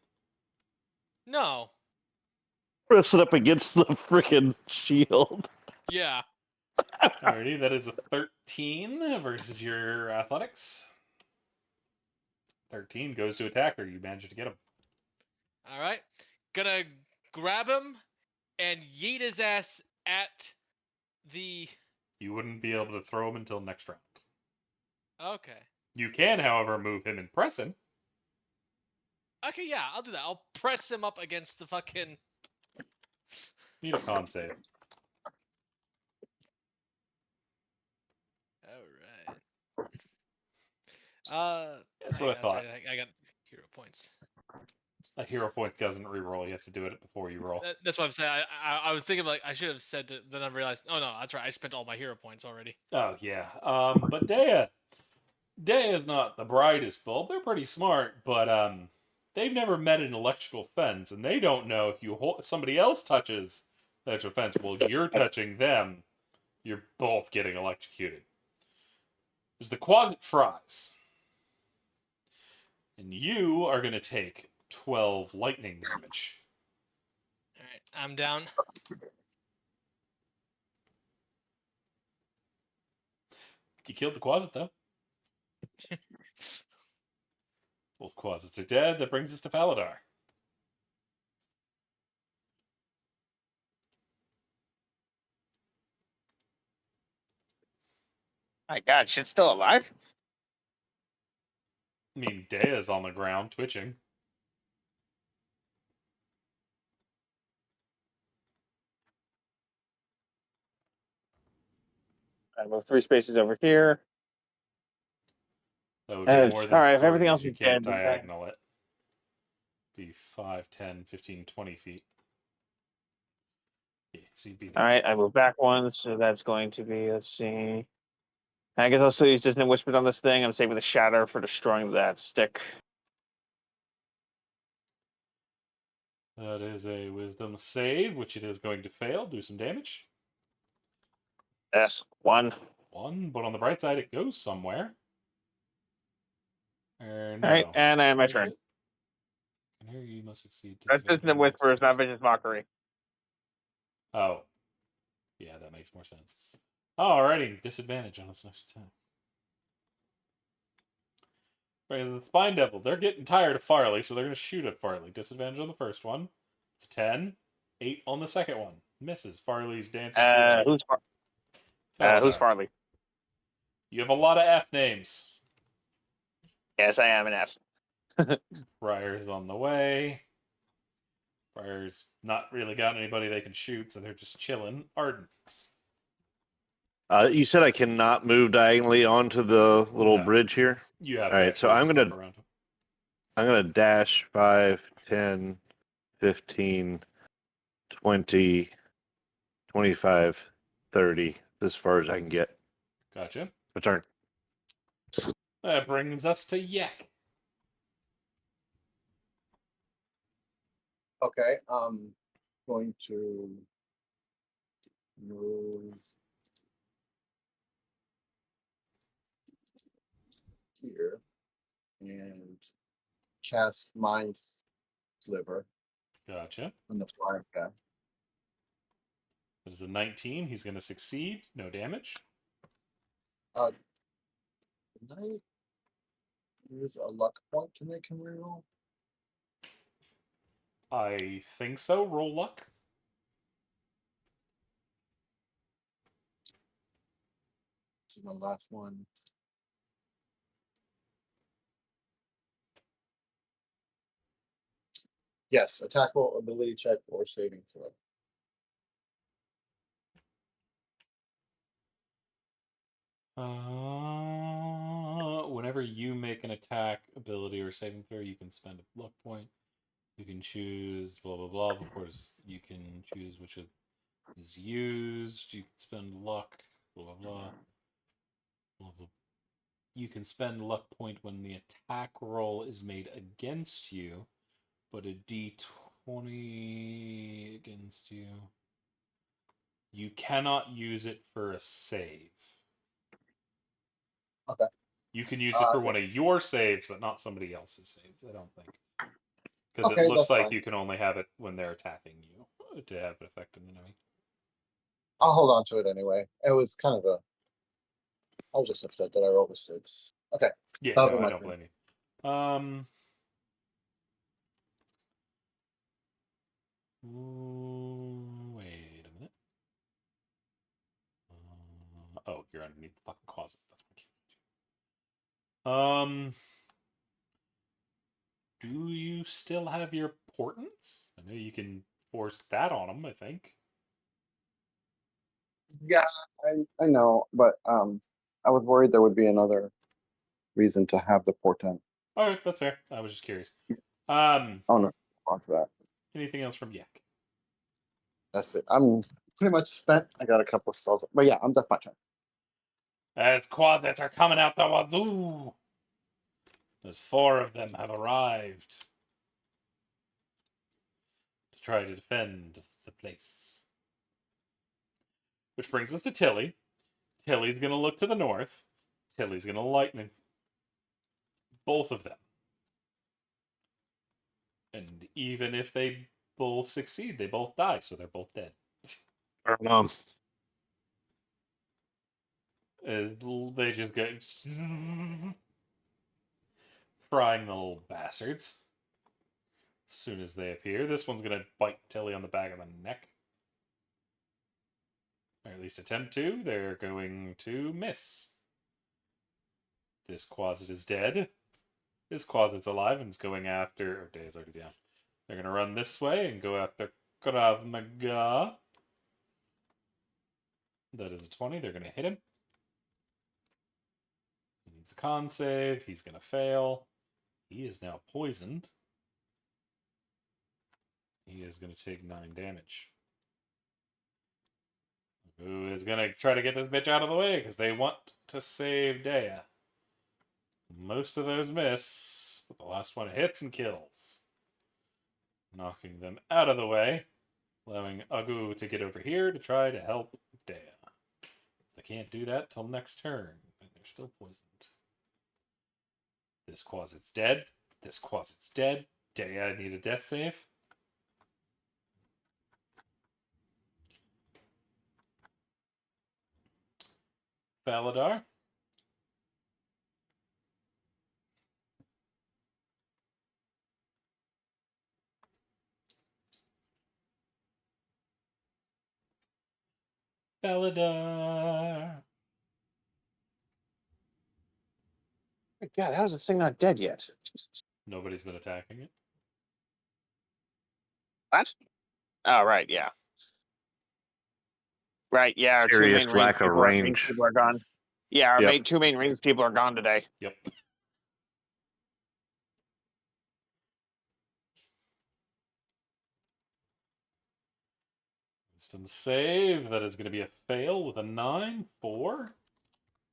No. Press it up against the freaking shield. Yeah. Alrighty, that is a 13 versus your athletics. 13 goes to attacker. You managed to get him. All right. Gonna grab him and yeet his ass at the. You wouldn't be able to throw him until next round. Okay. You can, however, move him and press him. Okay, yeah, I'll do that. I'll press him up against the fucking. Need a con save. All right. That's what I thought. Right. I got hero points. A hero point doesn't reroll. You have to do it before you roll. That's what I'm saying. I was thinking like I should have said it, then I realized. Oh no, that's right. I spent all my hero points already. Oh, yeah. But Dea's not the brightest bulb. They're pretty smart, but they've never met an electrical fence, and they don't know if somebody else touches the electrical fence while you're touching them, you're both getting electrocuted. There's the Quasit fries. And you are going to take 12 lightning damage. All right, I'm down. You killed the Quasit, though. Both Quasits are dead. That brings us to Faladar. My God, shit's still alive? I mean, Dea's on the ground, twitching. I move 3 spaces over here. That would be more than alright, if 3, everything else you is can't dead, then- diagonal it. Be 5, 10, 15, 20 feet. Yeah, so you'd be there. Alright, I move back 1, so that's going to be, let's see. I guess I'll still use Dissonant Whispers on this thing. I'm saving the Shatter for destroying that stick. That is a wisdom save, which it is going to fail. Do some damage. Yes, 1. 1, but on the bright side, it goes somewhere. No. Alright, and I have my Is turn. it? And here you must succeed. That's Dissonant Whispers, not Vicious Mockery. Oh. Yeah, that makes more sense. Alrighty, disadvantage on its next attack. Because the Spine Devil, they're getting tired of Farley, so they're going to shoot at Farley. Disadvantage on the first one. It's 10. 8 on the second one. Misses. Farley's dancing to Who's Faladar. Farley? You have a lot of F names. Yes, I am an F. Briar's on the way. Briar's not really got anybody they can shoot, so they're just chilling. Arden. You said I cannot move diagonally onto the little No. bridge here. You have All right, so I'm step around him. gonna dash 5, 10, 15, 20, 25, 30, as far as I can get. Gotcha. My turn. That brings us to Yak. Okay, going to move here and cast Mind Sliver Gotcha. on the flying guy. That is a 19. He's going to succeed. No damage. Can I use a luck point to make him reroll? I think so. Roll luck. This is my last one. Yes, attack roll, ability check, or saving throw. Whenever you make an attack, ability, or saving throw, you can spend a luck point. You can choose blah blah blah. Of course, you can choose which is used. You can spend luck. Blah blah blah. Blah, blah. You can spend luck point when the attack roll is made against you, but a d20 against you. You cannot use it for a save. Okay. You can use it for Yeah. one of your saves, but not somebody else's saves, I don't think. Because Okay, it looks that's like fine. you can only have it when they're attacking you to have it affect an enemy. I'll hold on to it anyway. It was kind of a. I was just upset that I rolled a 6. Okay. Yeah, That'll no, be I my don't turn. blame you. Wait a minute. Oh, you're underneath the fucking closet. That's what I can't. Do you still have your portents? I know you can force that on them, I think. Yeah, I know, but I was worried there would be another reason to have the portent. Alright, that's fair. I was just curious. Oh no, on for that. Anything else from Yak? That's it. I'm pretty much spent. I got a couple of spells, but yeah, that's my turn. As quasits are coming out the wazoo, there's 4 of them have arrived to try to defend the place. Which brings us to Tilly. Tilly's going to look to the north. Tilly's going to lightning both of them. And even if they both succeed, they both die, so they're both dead. As they just get frying the little bastards. As soon as they appear, this one's going to bite Tilly on the back of the neck. Or at least attempt to. They're going to miss. This Quasit is dead. This Quasit's alive and is going after... Oh, Day is already down. They're going to run this way and go after Krav Maga. That is a 20. They're going to hit him. He needs a con save. He's going to fail. He is now poisoned. He is going to take 9 damage. Who is going to try to get this bitch out of the way because they want to save Dea. Most of those miss, but the last one hits and kills. Knocking them out of the way, allowing Ugu to get over here to try to help Dea. They can't do that till next turn, and they're still poisoned. This Quasit's dead. This Quasit's dead. Dea need a death save. Faladar. Faladar. God, how is this thing not dead yet? Nobody's been attacking it. What? Oh, right, yeah. Right, yeah, our 2 Serious main lack of range range. people are gone. Yeah, our Yep. 2 main range people are gone today. Yep. Wisdom save. That is going to be a fail with a 9. 4.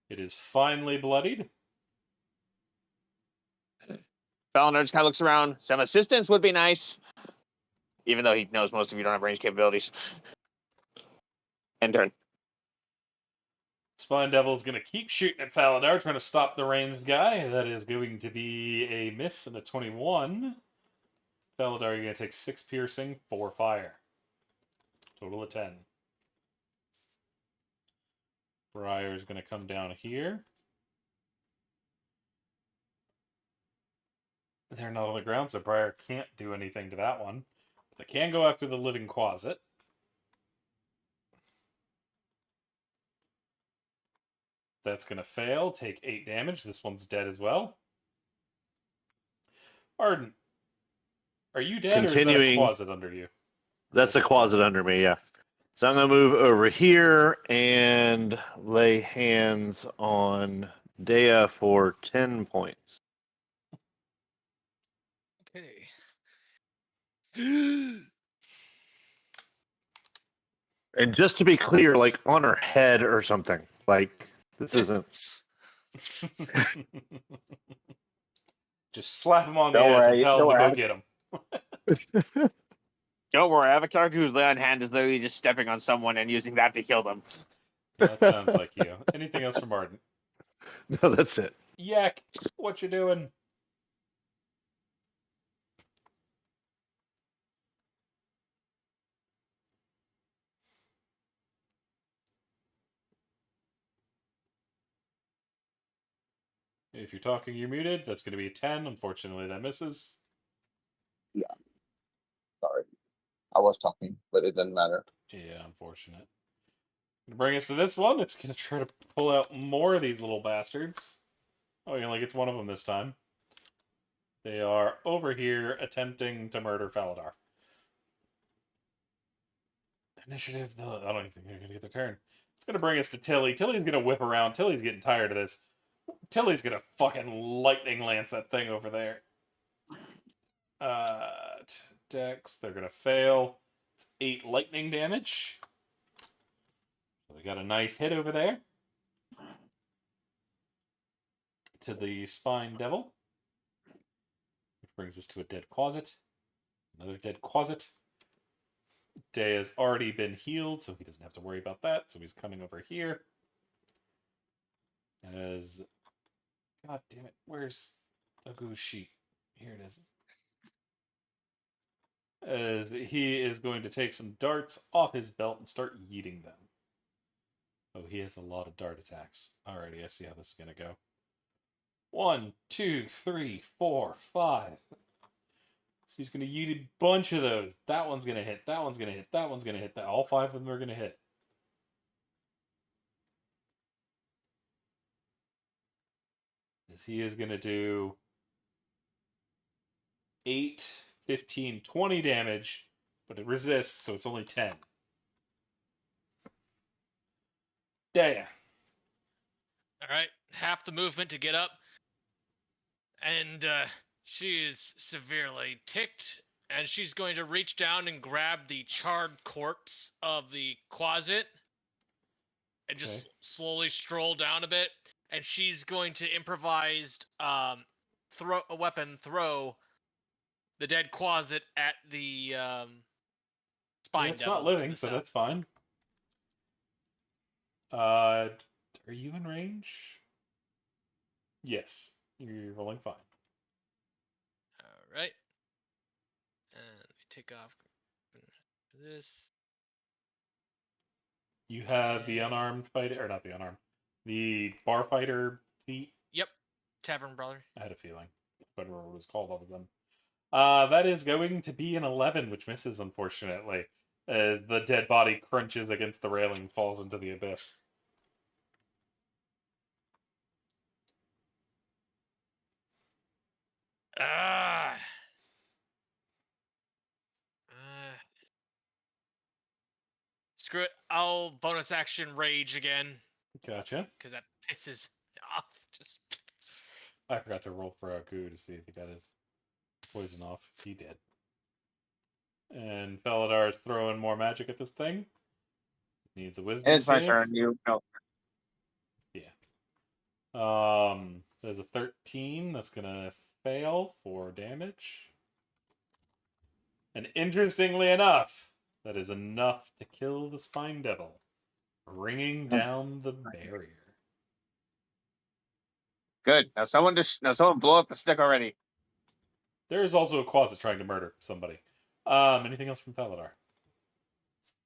It is finally bloodied. Fallon just kind of looks around. Some assistance would be nice. even though he knows most of you don't have range capabilities. End turn. Spine Devil's going to keep shooting at Faladar, trying to stop the ranged guy. That is going to be a miss and a 21. Faladar, you're going to take 6 piercing, 4 fire. Total of 10. Briar's going to come down here. They're not on the ground, so Briar can't do anything to that one. But they can go after the living Quasit. That's going to fail. Take 8 damage. This one's dead as well. Arden, are you dead, Continuing- or is that a Quasit under you? That's a closet under me, yeah. So I'm going to move over here and lay hands on Dea for 10 points. Okay. And just to be clear, like on her head or something. Like, this isn't. Just slap him on the Don't ass and worry, tell him don't to go worry. get him. Don't worry, I have a character who's lay on hand as though he's just stepping on someone and using that to kill them. That sounds like you. Anything else from Arden? No, that's it. Yak, what you doing? If you're talking, you're muted. That's going to be a 10. Unfortunately, that misses. Sorry. I was talking, but it didn't matter. Yeah, unfortunate. Gonna bring us to this one. It's going to try to pull out more of these little bastards. Oh, he only gets one of them this time. They are over here attempting to murder Faladar. Initiative, though. I don't even think they're going to get their turn. It's going to bring us to Tilly. Tilly's going to whip around. Tilly's getting tired of this. Tilly's going to fucking lightning lance that thing over there. Dex, they're going to fail. It's 8 lightning damage. So we got a nice hit over there. To the Spine Devil. Which brings us to a dead Quasit. Another dead Quasit. Day has already been healed, so he doesn't have to worry about that. So he's coming over here. As... God damn it. Where's Agu's sheet? Here it is. As he is going to take some darts off his belt and start yeeting them. Oh, he has a lot of dart attacks. Alrighty, I see how this is going to go. 1, 2, 3, 4, 5. So he's going to yeet a bunch of those. That one's going to hit. That one's going to hit. That one's going to hit. All 5 of them are going to hit. As he is going to do 8, 15, 20 damage, but it resists, so it's only 10. Daya. Alright, half the movement to get up. And she is severely ticked. And she's going to reach down and grab the charred corpse of the Quasit. And just slowly stroll down a bit. And she's going to improvised throw the dead Quasit at the Spine It's Devil not to living, the so south. that's fine. Are you in range? Yes. You're rolling fine. Alright. And we take off this. You have the unarmed fighter, or not the unarmed, the bar fighter feat. Yep. Tavern Brother. I had a feeling. I couldn't remember what it was called other than. That is going to be an 11, which misses, unfortunately. As the dead body crunches against the railing, falls into the abyss. Ah. Screw it. I'll bonus action rage again. Gotcha. Because that pisses me off. Just. I forgot to roll for Aku to see if he got his poison off. He did. And Faladar is throwing more magic at this thing. Needs a wisdom It's my save. turn. You no. There's a 13. That's gonna fail for damage. And interestingly enough, that is enough to kill the Spine Devil, bringing down the barrier. Good. Now someone blow up the stick already. There is also a Quasit trying to murder somebody. Anything else from Faladar?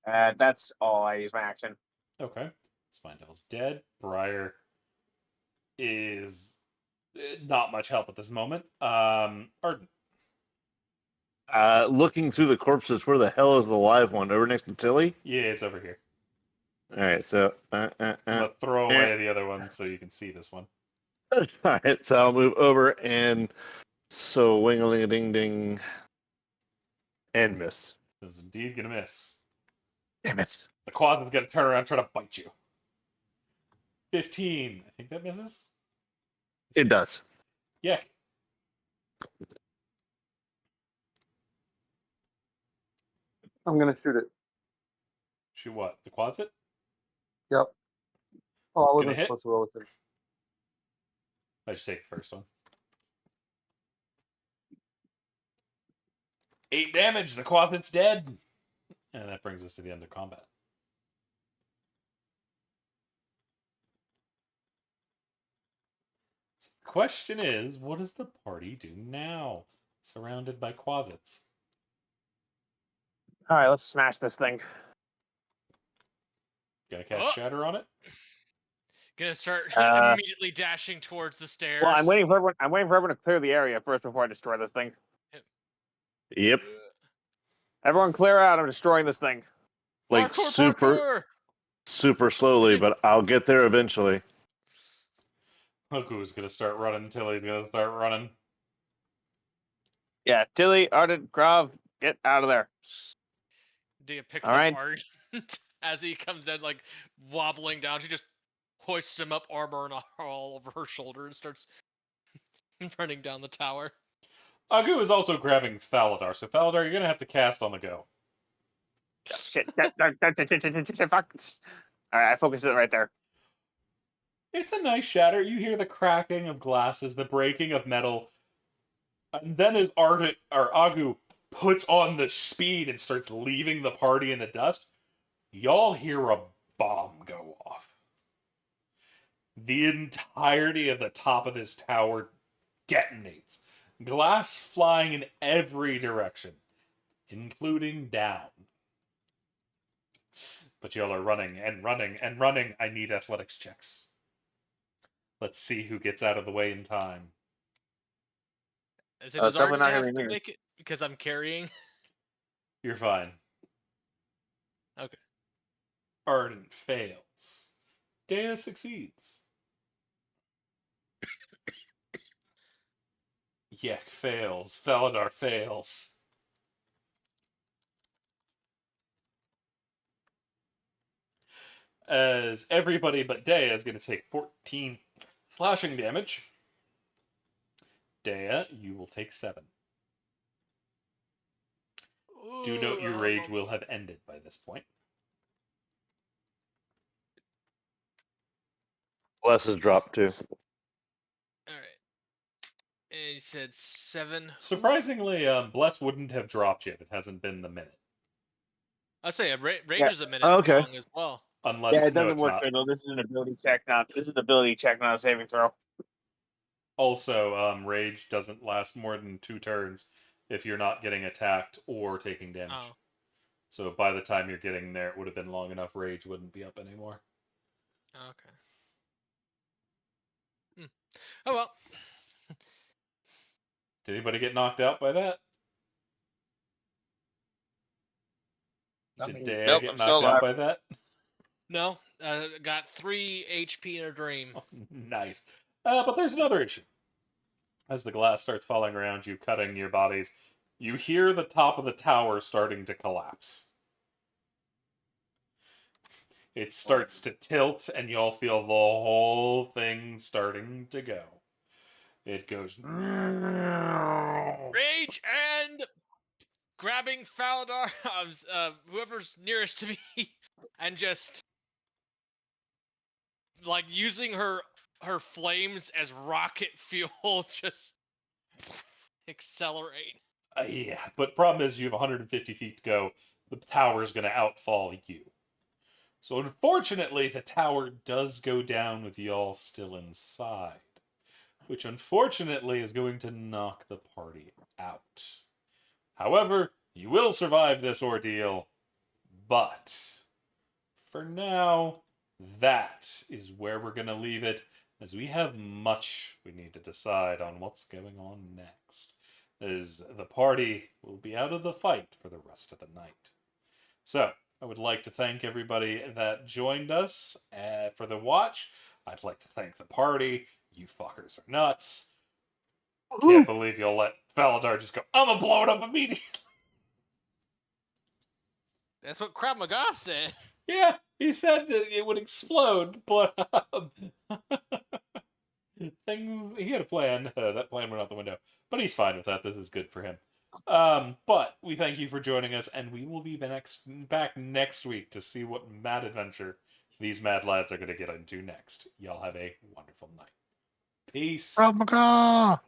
That's all I use my action. Okay. Spine Devil's dead. Briar is not much help at this moment. Arden. Looking through the corpses, where the hell is the live one? Over next to Tilly? Yeah, it's over here. All right, so I'm gonna throw away the other one so you can see this one. all right, so I'll move over and so wing-a-ling-a-ding-ding and miss. This is indeed gonna miss. Damn it! The Quasit's gonna turn around and try to bite you. 15. I think that misses. It does. Yeah. I'm gonna shoot it. Shoot what? The Quasit? Yep. Oh, It's I gonna wasn't hit. supposed to roll with it. I just take the first one. 8 damage. The Quasit's dead. And that brings us to the end of combat. So the question is, what does the party do now? Surrounded by Quasits. All right, let's smash this thing. Gonna cast Shatter on it? Gonna start Uh, immediately dashing towards the stairs. Well, I'm waiting for everyone to clear the area first before I destroy this thing. Yep. Everyone clear out. I'm destroying this thing. Like Parkour! super slowly, but I'll get there eventually. Hoku's gonna start running. Tilly's gonna start running. Yeah, Tilly, Arden, Grav, get out of there. Dia picks All up right. Art as he comes down, like wobbling down. She just hoists him up, armor and all over her shoulder, and starts running down the tower. Agu is also grabbing Faladar, so Faladar, you're gonna have to cast on the go. Shit. Fuck. All right, I focus it right there. It's a nice shatter. You hear the cracking of glasses, the breaking of metal, and then as Agu puts on the speed and starts leaving the party in the dust, y'all hear a bomb go off. The entirety of the top of this tower detonates. Glass flying in every direction, including down. But y'all are running and running and running. I need athletics checks. Let's see who gets out of the way in time. Does it's definitely Arden not gonna have be to me. make it because I'm carrying? You're fine. Okay. Arden fails. Dea succeeds. Yek fails. Faladar fails. As everybody but Dea is going to take 14 slashing damage. Dea, you will take 7. Do note your rage will have ended by this point. Bless has dropped too. All right. And you said 7. Surprisingly, Bless wouldn't have dropped yet. It hasn't been the minute. I say rage Yeah. is a minute Okay. long as well. Unless, Yeah, it no, doesn't it's work not. good though. This is an ability check, not a saving throw. Also, rage doesn't last more than 2 turns if you're not getting attacked or taking damage. Oh. So by the time you're getting there, it would have been long enough. Rage wouldn't be up anymore. Okay. Oh well. Did anybody get knocked out by that? Not Did me. Dea Nope, get I'm knocked still out alive. by that? No, got 3 HP in a dream. Nice. But there's another issue. As the glass starts falling around you, cutting your bodies, you hear the top of the tower starting to collapse. It starts to tilt, and y'all feel the whole thing starting to go. It goes... Rage and grabbing Faladar, whoever's nearest to me, and just like using her flames as rocket fuel, just accelerate. Yeah, but problem is you have 150 feet to go. The tower is going to outfall you. So unfortunately, the tower does go down with y'all still inside, which unfortunately is going to knock the party out. However, you will survive this ordeal, but for now, that is where we're going to leave it, as we have much we need to decide on what's going on next. As the party will be out of the fight for the rest of the night. So, I would like to thank everybody that joined us for the watch. I'd like to thank the party. You fuckers are nuts. Can't believe you'll let Valadar just go, I'm gonna blow it up immediately. That's what Krav Maga said. Yeah, he said that it would explode, but things he had a plan. That plan went out the window, but he's fine with that. This is good for him. But we thank you for joining us, and we will be back next week to see what mad adventure these mad lads are going to get into next. Y'all have a wonderful night. Peace. Krav Maga!